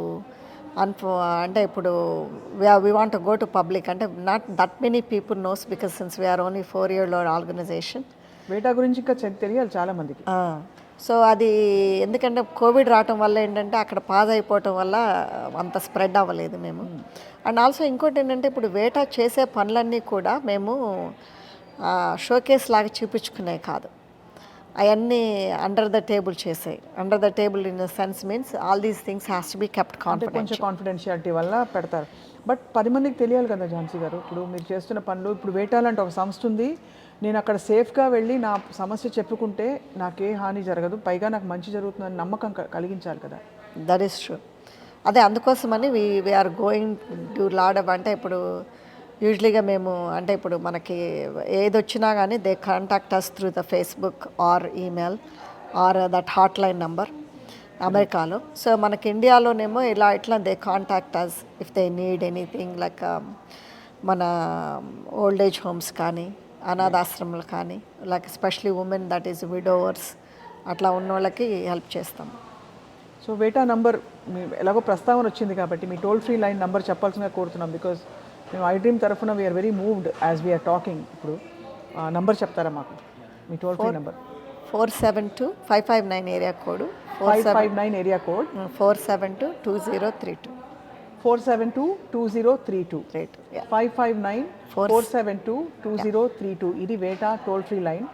అంటే ఇప్పుడు we want to go to public. అంటే not that many people knows because since we are only 4-year-old organization. వేటా గురించి ఇంకా తెలియాలి చాలామందికి. సో అది ఎందుకంటే కోవిడ్ రావటం వల్ల ఏంటంటే అక్కడ పాజ్ అయిపోవటం వల్ల అంత స్ప్రెడ్ అవ్వలేదు మేము. అండ్ ఆల్సో ఇంకోటి ఏంటంటే ఇప్పుడు వేటా చేసే పనులన్నీ కూడా మేము షోకేస్ లాగా చూపించుకునే కాదు. అవన్నీ అండర్ ద టేబుల్ చేసాయి. Under the table in the sense means all these things has to be kept అంటే కాన్ఫిడెన్షియల్. కొంచెం కాన్ఫిడెన్షియాలిటీ వల్ల పెడతారు. బట్ 10 మందికి తెలియాలి కదా ఝాన్సీ గారు. ఇప్పుడు మీరు చేస్తున్న పనులు, ఇప్పుడు వేటాలంటే ఒక సంస్థ ఉంది, నేను అక్కడ సేఫ్గా వెళ్ళి నా సమస్య చెప్పుకుంటే నాకే హాని జరగదు, పైగా నాకు మంచి జరుగుతుందని నమ్మకం కలిగించాలి కదా. That is true. అదే అందుకోసమని we're going to load up. అంటే ఇప్పుడు యూజువలీగా మేము అంటే ఇప్పుడు మనకి ఏది వచ్చినా కానీ they contact us through the Facebook or email or that hot line number అమెరికాలో. సో మనకి ఇండియాలోనేమో ఇట్లా they contact us if they need anything like మన ఓల్డ్ ఏజ్ హోమ్స్ కానీ అనాథాశ్రమాలు కానీ like especially women that is widowers అట్లా ఉన్న వాళ్ళకి హెల్ప్ చేస్తాం. సో వేటా నంబర్ ఎలాగో ప్రస్తావన వచ్చింది కాబట్టి మీ టోల్ ఫ్రీ లైన్ నంబర్ చెప్పాల్సిందిగా కోరుతున్నాం. బికాజ్ మేము ఐ డ్రీమ్ తరఫున we are very moved as we are talking. ఇప్పుడు నంబర్ చెప్తారా మాకు, మీ toll free number? 472-559 area code, 559 area code, 472-2032. 472-2032. 559-472-2032. ఇది వేటా టోల్ ఫ్రీ లైన్.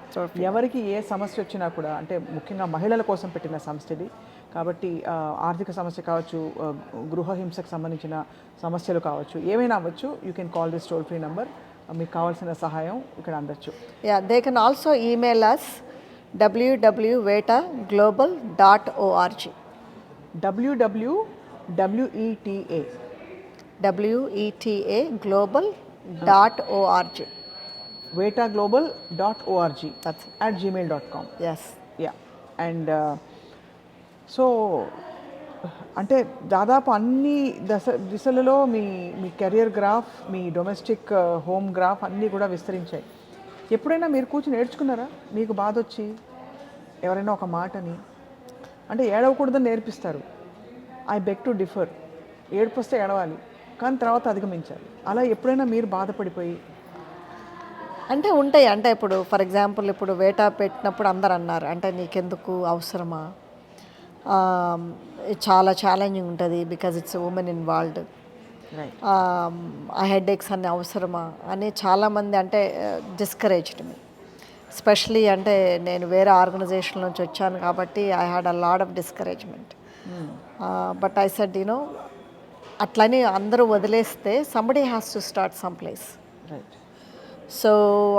ఎవరికి ఏ సమస్య వచ్చినా కూడా, అంటే ముఖ్యంగా మహిళల కోసం పెట్టిన సంస్థ ఇది కాబట్టి ఆర్థిక సమస్య కావచ్చు, గృహహింసకు సంబంధించిన సమస్యలు కావచ్చు, ఏమైనా అవ్వచ్చు, you can call this toll free number. మీకు కావాల్సిన సహాయం ఇక్కడ అందచ్చు. They can also email us www.wetaglobal.org. WETA global.org. wetaglobal.org. That's it. at gmail.com. Yes. Yeah. And so అంటే దాదాపు అన్ని దిశలలో మీ కెరియర్ గ్రాఫ్, మీ డొమెస్టిక్ హోమ్ గ్రాఫ్ అన్నీ కూడా విస్తరించాయి. ఎప్పుడైనా మీరు కూర్చొని నేర్చుకున్నారా? మీకు బాధ వచ్చి ఎవరైనా ఒక మాటని, అంటే ఏడవకూడదని నేర్పిస్తారు, ఐ బెగ్ టు డిఫర్, ఏడుపు వస్తే ఏడవాలి కానీ తర్వాత అధిగమించాలి, అలా ఎప్పుడైనా మీరు బాధపడిపోయి? అంటే ఉంటాయి. అంటే ఇప్పుడు ఫర్ ఎగ్జాంపుల్ ఇప్పుడు వేటా పెట్టినప్పుడు అందరు అన్నారు అంటే నీకెందుకు అవసరమా, చాలా ఛాలెంజింగ్ ఉంటుంది బికాజ్ ఇట్స్ ఉమెన్ ఇన్వాల్వ్డ్, ఆ హెడేక్స్ అన్నీ అవసరమా అని చాలామంది అంటే డిస్కరేజ్డ్ మీ. ఎస్పెషలీ అంటే నేను వేరే ఆర్గనైజేషన్ నుంచి వచ్చాను కాబట్టి I had a lot of discouragement. But I said you know అట్లని అందరూ వదిలేస్తే somebody has to start some place. So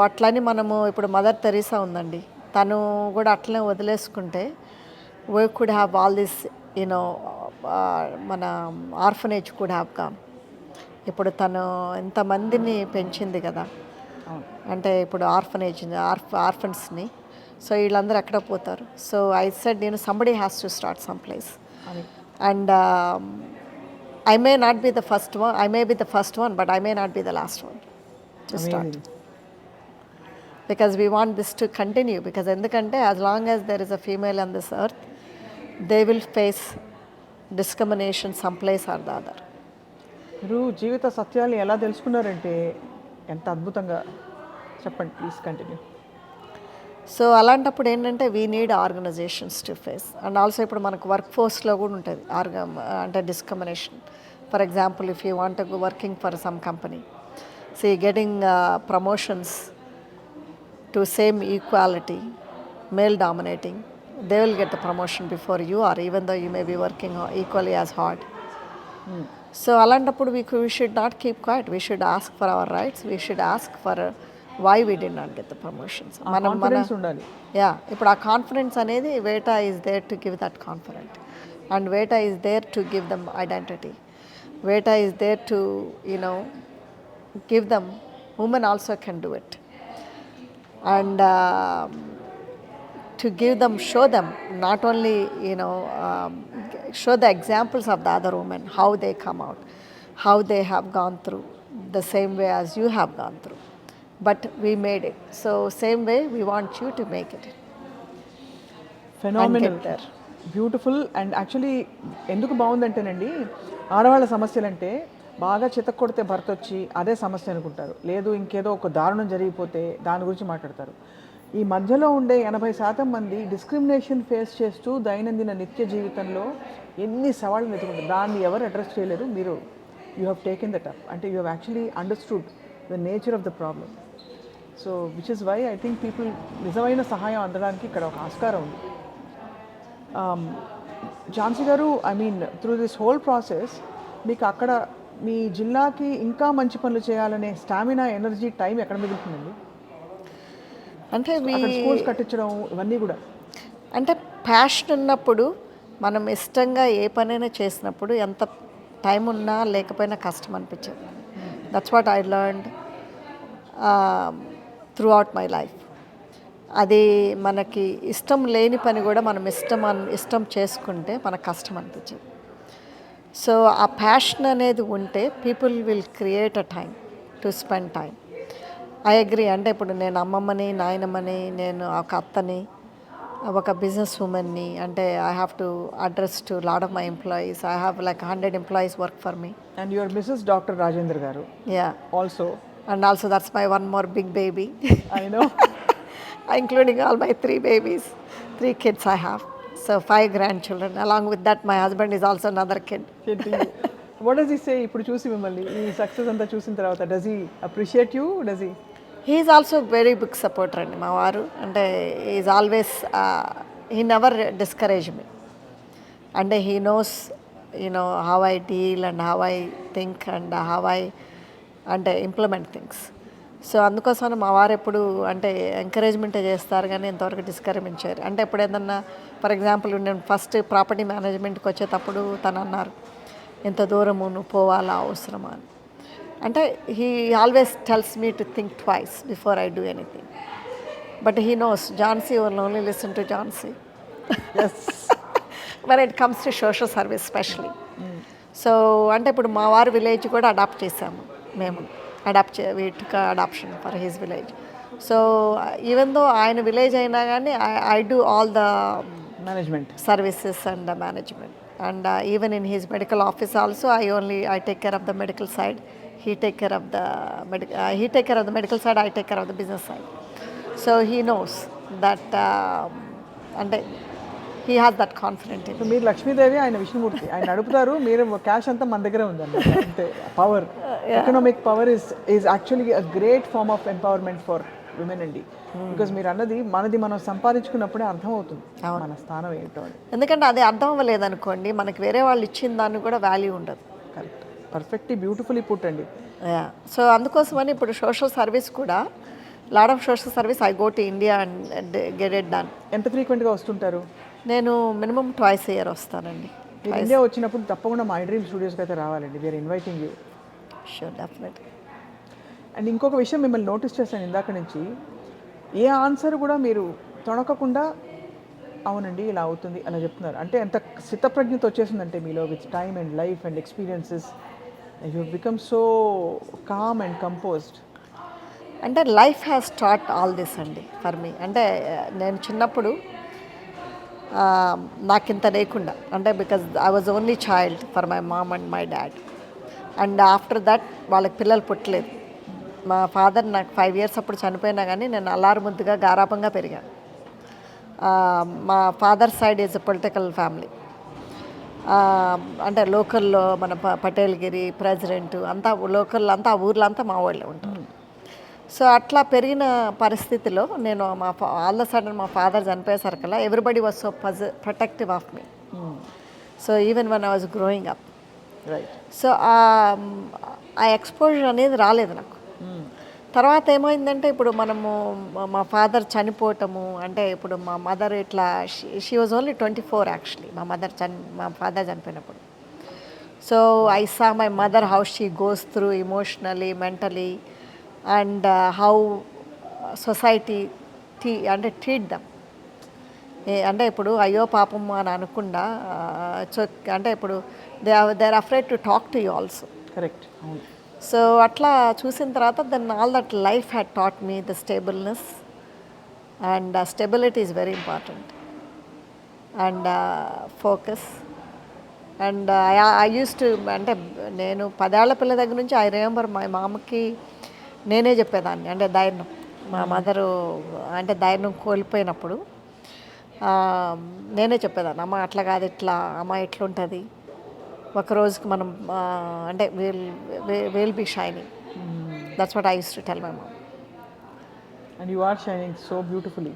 అట్లని మనము ఇప్పుడు మదర్ తెరీసా ఉందండి, తను కూడా అట్లనే వదిలేసుకుంటే we could have all this, you know, మన ఆర్ఫనేజ్ కుడ్ హ్యావ్ కమ్. ఇప్పుడు తను ఎంతమందిని పెంచింది కదా, అంటే ఇప్పుడు ఆర్ఫన్స్ని. సో వీళ్ళందరూ ఎక్కడ పోతారు? సో ఐ సెడ్ నేను somebody has to start some place. And I may not be the first one, I may be the first one, but I may not be the last one to start. Because we want this to continue, because endukante as long as there is a female on this earth, they will face discrimination someplace or the other. మీరు జీవిత సత్యాలు ఎలా తెలుసుకున్నారంటే ఎంత అద్భుతంగా చెప్పండి, please continue. So అలాంటప్పుడు ఏంటంటే we need organizations to face. And also ఇప్పుడు మనకు వర్క్ ఫోర్స్లో కూడా ఉంటుంది అంటే discrimination. For example if you want to go working for some company, see getting promotions to same equality, male dominating, they will get the promotion before you, or even though you may be working equally as hard. So alantappudu we should not keep quiet, we should ask for our rights, we should ask for why we did not get the promotions. Confidence undali. Yeah, ippudu aa confidence anedi WETA is there to give that confidence, and WETA is there to give them identity. WETA is there to, you know, give them, women also can do it, and to give them, show them, not only, you know, show the examples of the other women, how they come out, how they have gone through the same way as you have gone through, but we made it. So same way we want you to make it. Phenomenal. And get there. Beautiful. And actually ఎందుకు బాగుందంటేనండి, ఆడవాళ్ళ సమస్యలంటే బాగా చితక్కొడితే భర్త వచ్చి అదే సమస్య అనుకుంటారు, లేదు ఇంకేదో ఒక దారుణం జరిగిపోతే దాని గురించి మాట్లాడతారు. ఈ మధ్యలో ఉండే 80% మంది డిస్క్రిమినేషన్ ఫేస్ చేస్తూ దైనందిన నిత్య జీవితంలో ఎన్ని సవాళ్ళు ఎదుర్కొంటారు, దాన్ని ఎవరు అడ్రస్ చేయలేరు. మీరు you have taken that up, అంటే you have actually understood the nature of the problem. So which is why I think people నిజమైన సహాయం అందడానికి ఇక్కడ ఒక ఆస్కారం ఉంది. ఝాన్సీ గారు, I mean through this whole process మీకు అక్కడ మీ జిల్లాకి ఇంకా మంచి పనులు చేయాలనే స్టామినా, ఎనర్జీ, టైం ఎక్కడ మిగులుతుందండి? అంటే అక్కడ స్కూల్స్ కట్టించడం ఇవన్నీ కూడా అంటే ప్యాషన్ ఉన్నప్పుడు మనం ఇష్టంగా ఏ పనైనా చేసినప్పుడు ఎంత టైం ఉన్నా లేకపోయినా కష్టం అనిపించేది. That's what I learned through out my life. అది మనకి ఇష్టం లేని పని కూడా మనం ఇష్టం చేసుకుంటే మనకు కష్టం అనిపించేది. సో ఆ ప్యాషన్ అనేది ఉంటే people will create a time to spend time. I agree. అంటే ఇప్పుడు నేను అమ్మమ్మని, నాయనమ్మని, నేను ఒక అత్తని, ఒక బిజినెస్ ఉమెన్ని. అంటే I have to address to lot of my employees. I have like 100 employees work for me. And your missus doctor Rajendra గారు yeah. Also. And also that's my one more big baby. I know. Including all my 3 babies, 3 kids I have. So 5 grandchildren. Along with that, my husband is also another kid. What does he say ఇప్పుడు చూసి మిమ్మల్ని ఈ success అంతా చూసిన తర్వాత? Does he appreciate you? Does he? He is also very big supporter అండి మా వారు. అంటే he is always he never discourage me. అంటే he knows how I deal and how I think and how I అంటే implement things. So అందుకోసం మా వారు ఎప్పుడు అంటే ఎంకరేజ్మెంటే చేస్తారు కానీ ఇంతవరకు డిస్కరేజ్ చేయరు. అంటే ఇప్పుడు ఏదన్నా ఫర్ ఎగ్జాంపుల్ నేను ఫస్ట్ ప్రాపర్టీ మేనేజ్మెంట్కి వచ్చేటప్పుడు తను అన్నారు, ఎంత దూరము నువ్వు పోవాలా అవసరమా అని. అంటే he always tells me to think twice before I do anything. But he knows Jhansi will only listen to Jhansi when it comes to social service especially. So అంటే ఇప్పుడు మా వారి విలేజ్ కూడా అడాప్ట్ చేసాము మేము. we took adoption for his village. So even though ఆయన village అయినా కానీ I do all the management services and the management. And even in his medical office also, I take care of the medical side. He take care of the medical side, I take care of the business side. So he knows that and he has that confidence in me. మీరు లక్ష్మీదేవి, ఆయన విష్ణుమూర్తి. ఆయన నడుపుతారు, మీరు cash అంతా మన దగ్గరే ఉందండి. అంటే power, economic power is actually a great form of empowerment for women అండి. బికాజ్ మీరు అన్నది మనది మనం సంపాదించుకున్నప్పుడే అర్థమవుతుంది మన స్థానం ఏంటో అని. ఎందుకంటే అది అర్థం అవ్వలేదు అనుకోండి, మనకి వేరే వాళ్ళు ఇచ్చిన దాన్ని కూడా వాల్యూ ఉండదు. కరెక్ట్, పర్ఫెక్ట్లీ బ్యూటిఫుల్లీ పుట్ అండి. సో అందుకోసమని ఇప్పుడు సోషల్ సర్వీస్ కూడా lot of social service I go to India and get it done. ఎంత ఫ్రీక్వెంట్గా వస్తుంటారు? నేను మినిమం ట్వైస్ a year వస్తానండి. మీరు ఇండియా వచ్చినప్పుడు తప్పకుండా మై డ్రీమ్ స్టూడియోస్కి అయితే రావాలండి. We're inviting you. Sure, definitely. And ఇంకొక విషయం మిమ్మల్ని నోటీస్ చేశాను ఇందాక నుంచి, ఏ ఆన్సర్ కూడా మీరు తొణకకుండా అవునండి ఇలా అవుతుంది అలా చెప్తున్నారు. అంటే ఎంత స్థితప్రజ్ఞత వచ్చేసిందంటే మీలో, with time and life and experiences you become so calm and composed. అంటే life has taught all this అండి ఫర్ మీ. అంటే నేను చిన్నప్పుడు నాకింత లేకుండా, అంటే because I was only child for my mom and my dad. And after that వాళ్ళకి పిల్లలు పుట్టలేదు. మా ఫాదర్ నాకు 5 years అప్పుడు చనిపోయినా కానీ నేను అల్లారు ముద్దుగా గారాబంగా పెరిగాను. మా father side is a political family. అంటే లోకల్లో మన పటేల్గిరి ప్రెసిడెంట్ అంతా లోకల్ అంతా ఆ ఊర్లో అంతా మా వాళ్ళే ఉంటారు. సో అట్లా పెరిగిన పరిస్థితిలో నేను ఆల్ ద సడన్ మా ఫాదర్ చనిపోయేసరికల్లా everybody was so protective of me. So even one I was growing up, right. So ఆ ఎక్స్పోజర్ అనేది రాలేదు నాకు. తర్వాత ఏమైందంటే ఇప్పుడు మనము మా ఫాదర్ చనిపోవటము, అంటే ఇప్పుడు మా మదర్ ఇట్లా షీ వాజ్ ఓన్లీ 24 యాక్చువల్లీ మా ఫాదర్ చనిపోయినప్పుడు. So I saw my mother how she goes through emotionally, mentally, and how society అంటే ట్రీట్ దమ్. అంటే ఇప్పుడు అయ్యో పాపం అని అనకుండా అంటే ఇప్పుడు they are afraid to talk to you also. Correct. So అట్లా చూసిన తర్వాత then all that life had taught me the stableness, and stability is very important, and focus. And I use to అంటే నేను 10 ఏళ్ల పిల్ల దగ్గర నుంచి ఐ రిమెంబర్ మా మామకి నేనే చెప్పేదాన్ని. అంటే ధైర్యం, మా మదరు అంటే ధైర్యం కోల్పోయినప్పుడు నేనే చెప్పేదాన్ని, అమ్మ అట్లా కాదు ఇట్లా, అమ్మ ఎట్లుంటుంది ఒక రోజుకి మనం అంటే will be shining. That's what I use to tell my mom. And you are shining so beautifully.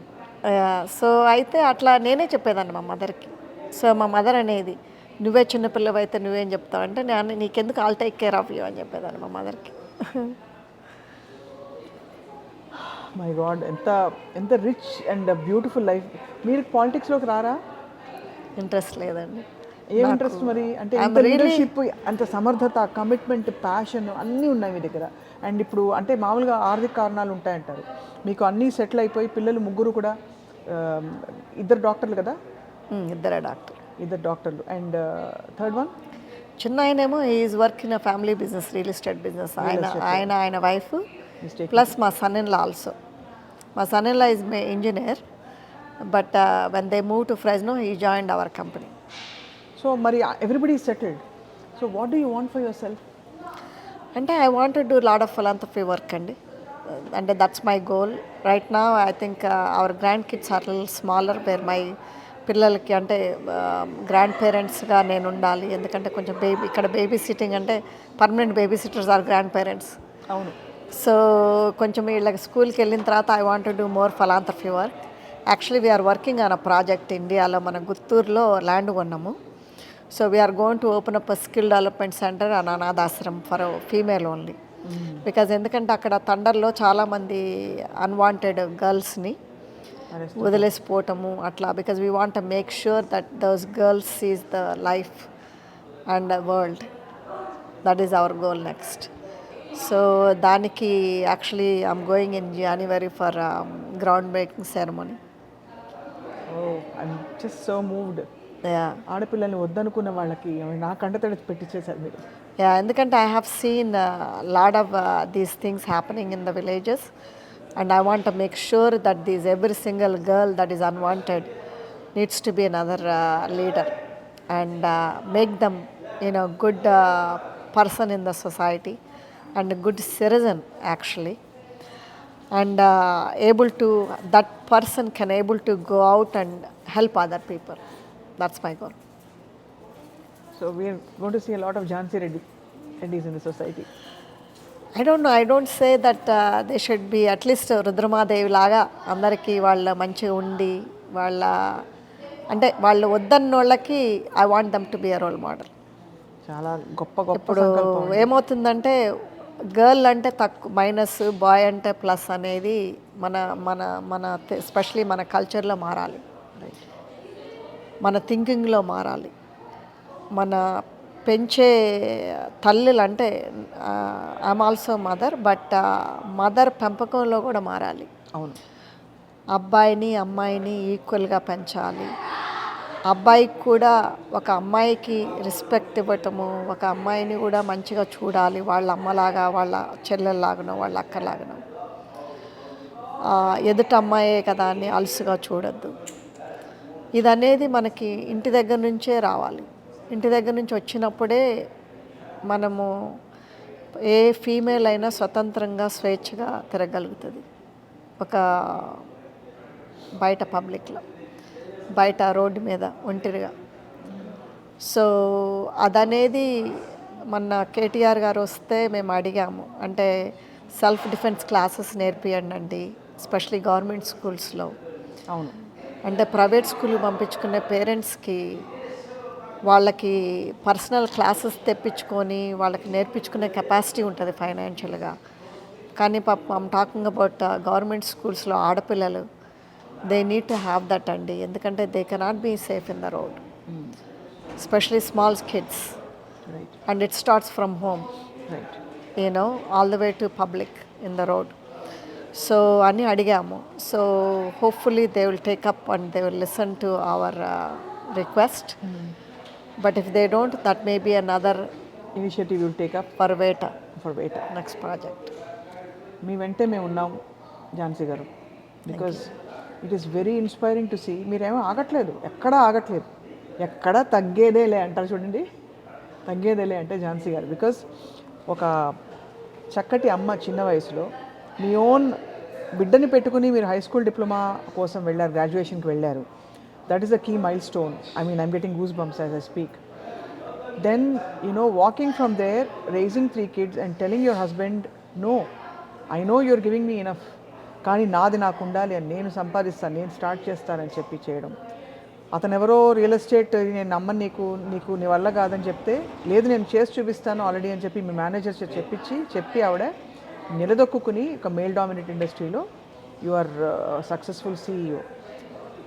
So అయితే అట్లా నేనే చెప్పేదాన్ని మా మదర్కి. సో మా మదర్ అనేది, నువ్వే చిన్నపిల్లవి అయితే నువ్వేం చెప్తావు అంటే, నేను నీకెందుకు, all take care of you అని చెప్పేదాన్ని మా మదర్కి. మై గాడ్, ఎంత ఎంత రిచ్ అండ్ బ్యూటిఫుల్ లైఫ్. మీరు పాలిటిక్స్లోకి రారా? ఇంట్రెస్ట్ లేదండి. ఏం ఇంట్రెస్ట్ మరి? అంటే ఇంత లీడర్షిప్, అంత సమర్థత, కమిట్మెంట్, ప్యాషన్ అన్నీ ఉన్నాయి మీ దగ్గర. అండ్ ఇప్పుడు అంటే మామూలుగా ఆర్థిక కారణాలు ఉంటాయంటారు, మీకు అన్నీ సెటిల్ అయిపోయి పిల్లలు ముగ్గురు కూడా ఇద్దరు డాక్టర్లు కదా? ఇద్దరే డాక్టర్. ఇద్దరు డాక్టర్లు. అండ్ థర్డ్ వన్ చిన్న ఆయనేమో is work in family business, real estate business. ఆయన వైఫ్ ప్లస్ మా సన్ ఇన్ లా ఆల్సో. మా son in law is engineer, but when they move to Fresno he joined our company. So మరి everybody is settled. So what do you want for yourself? అంటే I want to do lot of philanthropy work అండి. అంటే that's my goal right నా. I think our grand kids are little smaller, where my పిల్లలకి అంటే grand పేరెంట్స్గా నేను ఉండాలి. ఎందుకంటే కొంచెం ఇక్కడ బేబీ సిట్టింగ్ అంటే permanent baby sitters are grand parents. అవును. సో కొంచెం వీళ్ళకి స్కూల్కి వెళ్ళిన తర్వాత I want to do more philanthropy work. Actually we are working on a project ఇండియాలో. మన గుత్తూరులో ల్యాండ్ కొన్నాము. So we are going to open up a skill development centre and అనాథాశ్రమం ఫర్ ఫీమేల్ ఓన్లీ. బికాజ్ ఎందుకంటే అక్కడ తండర్లో చాలామంది అన్వాంటెడ్ గర్ల్స్ని వదిలేసిపోవటము అట్లా. Because we want to make sure that those girls sees the life and the world. That is our goal next. So దానికి actually I'm going in January for ground breaking ceremony. I'm just so moved. ఆడపిల్లల్ని వద్దనుకున్న వాళ్ళకి నా కంటతడి పెట్టించేశారు మీరు. ఎందుకంటే I have seen lot of these things happening in the villages and I want to make sure that every single girl that is unwanted needs to be another leader and make them good person in the society and a good citizen actually, and that person can able to go out and help other people. That's my goal. So we are going to see a lot of Jhansi Reddys in the society. I don't know. I don't say that they should be at least Rudramadevi లాగా అందరికీ వాళ్ళ మంచిగా ఉండి వాళ్ళ అంటే వాళ్ళు వద్దన్న వాళ్ళకి I want them to be a role model. చాలా గొప్ప గొప్ప. ఇప్పుడు ఏమవుతుందంటే గర్ల్ అంటే తక్కువ మైనస్, బాయ్ అంటే ప్లస్ అనేది మన మన మన ఎస్పెషలీ మన కల్చర్లో మారాలి, మన థింకింగ్లో మారాలి. మన పెంచే తల్లులు అంటే I'm also mother, but mother పెంపకంలో కూడా మారాలి. అవును. అబ్బాయిని అమ్మాయిని ఈక్వల్గా పెంచాలి. అబ్బాయికి కూడా ఒక అమ్మాయికి రెస్పెక్ట్ ఇవ్వటము, ఒక అమ్మాయిని కూడా మంచిగా చూడాలి, వాళ్ళ అమ్మలాగా, వాళ్ళ చెల్లెల్లాగనో, వాళ్ళ అక్కలాగనో. ఎదుట అమ్మాయే కదా అని అలుసుగా చూడొద్దు. ఇదనేది మనకి ఇంటి దగ్గర నుంచే రావాలి. ఇంటి దగ్గర నుంచి వచ్చినప్పుడే మనము ఏ ఫీమేల్ అయినా స్వతంత్రంగా స్వేచ్ఛగా తిరగలుగుతుంది ఒక బయట పబ్లిక్లో, బయట రోడ్డు మీద ఒంటరిగా. సో అదనేది మన కేటీఆర్ గారు వస్తే మేము అడిగాము, అంటే సెల్ఫ్ డిఫెన్స్ క్లాసెస్ నేర్పియండి ఎస్పెషలీ గవర్నమెంట్ స్కూల్స్లో. అవును. అంటే ప్రైవేట్ స్కూల్ పంపించుకునే పేరెంట్స్కి వాళ్ళకి పర్సనల్ క్లాసెస్ తెప్పించుకొని వాళ్ళకి నేర్పించుకునే కెపాసిటీ ఉంటుంది ఫైనాన్షియల్గా. కానీ పాపం ఐమ్ టాకింగ్ అబౌట్ గవర్నమెంట్ స్కూల్స్లో ఆడపిల్లలు, they need to have that అండి. ఎందుకంటే they cannot be safe in the road, especially small kids, and it starts from home, all the way to public in the road. So అని అడిగాము. So hopefully they will take up and they will listen to our request. But if they don't, that may be another initiative you will take up for WETA, next project. మీ వెంటే మేము ఉన్నాం ఝాన్సీ గారు, because it is very inspiring to see. మీరేమో ఆగట్లేదు, ఎక్కడా ఆగట్లేదు, ఎక్కడా తగ్గేదేలే అంటారు చూడండి, తగ్గేదేలే అంటే ఝాన్సీ గారు. బికాజ్ ఒక చక్కటి అమ్మ చిన్న వయసులో మీ ఓన్ బిడ్డని పెట్టుకుని మీరు హై స్కూల్ డిప్లొమా కోసం వెళ్ళారు, గ్రాడ్యుయేషన్కి వెళ్ళారు. That is a key milestone. I mean, I'm getting goosebumps as I speak. Then, walking from there, raising 3 kids and telling your husband, no, I know you're giving me enough, కానీ నాది నాకు ఉండాలి అని, నేను సంపాదిస్తాను, నేను స్టార్ట్ చేస్తానని చెప్పి చేయడం. అతను ఎవరో రియల్ ఎస్టేట్ నేను నమ్మను, నీకు నీ వల్ల కాదని చెప్తే, లేదు నేను చేసి చూపిస్తాను ఆల్రెడీ అని చెప్పి మీ మేనేజర్ చెప్పి ఆవిడ నిలదొక్కుని ఒక మేల్ డామినేట్ ఇండస్ట్రీలో యు ఆర్ సక్సెస్ఫుల్ CEO.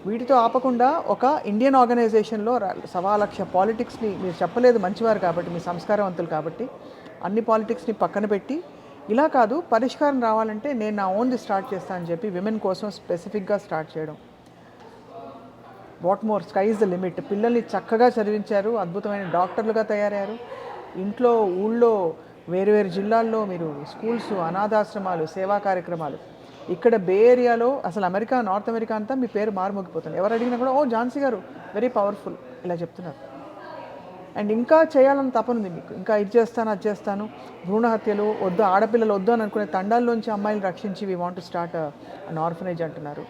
వీటితో ఆపకుండా ఒక ఇండియన్ ఆర్గనైజేషన్లో 1,00,000 పాలిటిక్స్ని, మీరు చెప్పలేదు మంచివారు కాబట్టి, మీ సంస్కారవంతులు కాబట్టి, అన్ని పాలిటిక్స్ని పక్కన పెట్టి ఇలా కాదు పరిష్కారం రావాలంటే నేను నా ఓన్ది స్టార్ట్ చేస్తానని చెప్పి విమెన్ కోసం స్పెసిఫిక్గా స్టార్ట్ చేయడం. What more, sky is the limit. పిల్లల్ని చక్కగా చదివించారు, అద్భుతమైన డాక్టర్లుగా తయారయ్యారు. ఇంట్లో ఊళ్ళో వేరు జిల్లాల్లో మీరు స్కూల్స్, అనాథాశ్రమాలు, సేవా కార్యక్రమాలు. ఇక్కడ బే ఏరియాలో అసలు అమెరికా, నార్త్ అమెరికా అంతా మీ పేరు మారుమోగిపోతుంది. ఎవరు అడిగినా కూడా ఓ ఝాన్సీ గారు వెరీ పవర్ఫుల్ ఇలా చెప్తున్నారు. అండ్ ఇంకా చేయాలని తపనుంది మీకు, ఇంకా ఇది చేస్తాను అది చేస్తాను. భ్రూణ హత్యలు వద్దు, ఆడపిల్లలు వద్దు అని అనుకునే తండాల్లోంచి అమ్మాయిలు రక్షించి we want to start an orphanage అంటున్నారు.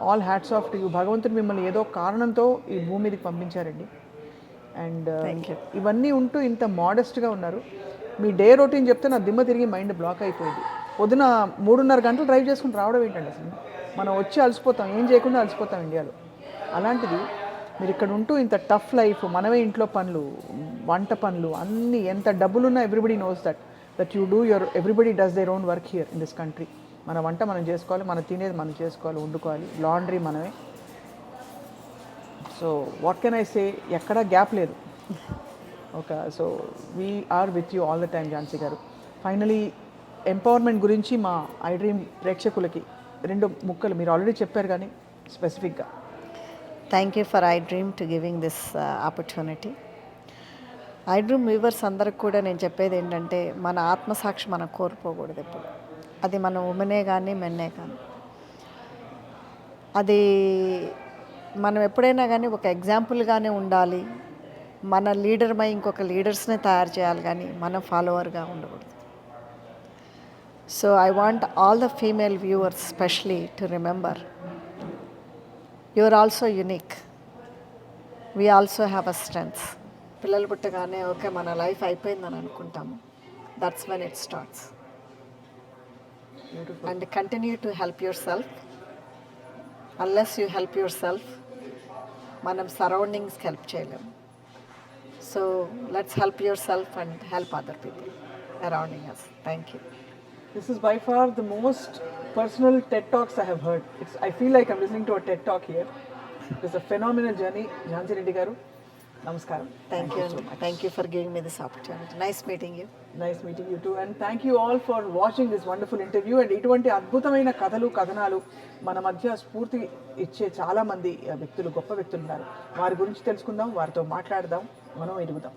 All hats off to you. భగవంతుడు మిమ్మల్ని ఏదో కారణంతో ఈ భూమి మీదకి పంపించారండి. అండ్ ఇవన్నీ ఉంటూ ఇంత మోడెస్ట్గా ఉన్నారు. మీ డే రొటీన్ చెప్తే నా దిమ్మ తిరిగి మైండ్ బ్లాక్ అయిపోయింది. పొద్దున 3.5 గంటలు డ్రైవ్ చేసుకుని రావడం ఏంటండి అసలు? మనం వచ్చి అలసిపోతాం, ఏం చేయకుండా అలసిపోతాం ఇండియాలో. అలాంటిది మీరు ఇక్కడ ఉంటూ ఇంత టఫ్ లైఫ్, మనమే ఇంట్లో పనులు, వంట పనులు అన్నీ, ఎంత డబ్బులున్నా everybody knows that you do everybody does their own work here in this country. మన వంట మనం చేసుకోవాలి, మనం తినేది మనం చేసుకోవాలి, వండుకోవాలి, లాండ్రీ మనమే. So what can I say, ఎక్కడా గ్యాప్ లేదు. So we are with you all the time Jhansi గారు. ఫైనలీ ఎంపవర్మెంట్ గురించి మా ఐ డ్రీమ్ ప్రేక్షకులకి 2 ముక్కలు మీరు ఆల్రెడీ చెప్పారు, కానీ స్పెసిఫిక్గా. Thank you for I dream to giving this opportunity. I dream viewers అందరికి కూడా నేను చెప్పేది ఏంటంటే, మన ఆత్మసాక్షి మనం కోల్పోకూడదు ఎప్పుడు. అది మన ఉమెనే కానీ మెన్నే కానీ, అది మనం ఎప్పుడైనా కానీ ఒక ఎగ్జాంపుల్గానే ఉండాలి. మన లీడర్మై ఇంకొక లీడర్స్ని తయారు చేయాలి, కానీ మనం ఫాలోవర్గా ఉండకూడదు. So I want all the female viewers especially to remember, you are also unique. We also have a strength. పిల్లలు పుట్టగానే ఓకే మన లైఫ్ అయిపోయిందని అనుకుంటాము. That's when it starts. Beautiful. And continue to help yourself. Unless you help yourself, మనం సరౌండింగ్స్కి help చేయలేము. So let's help yourself and help other people surrounding us. Thank you. This is by far the most personal TED Talks I have heard. I feel like I'm listening to a TED Talk here. It's a phenomenal journey. Jhansi Reddy garu, namaskaram. Thank you so much. Thank you for giving me this opportunity. Nice meeting you. Nice meeting you too. And thank you all for watching this wonderful interview. And ఇటువంటి అద్భుతమైన కథలు, కథనాలు మన మధ్య స్ఫూర్తి ఇచ్చే చాలా మంది వ్యక్తులు, గొప్ప వ్యక్తులు ఉన్నారు. వారి గురించి తెలుసుకుందాం, వారితో మాట్లాడదాం, మనం ఎదుగుదాం.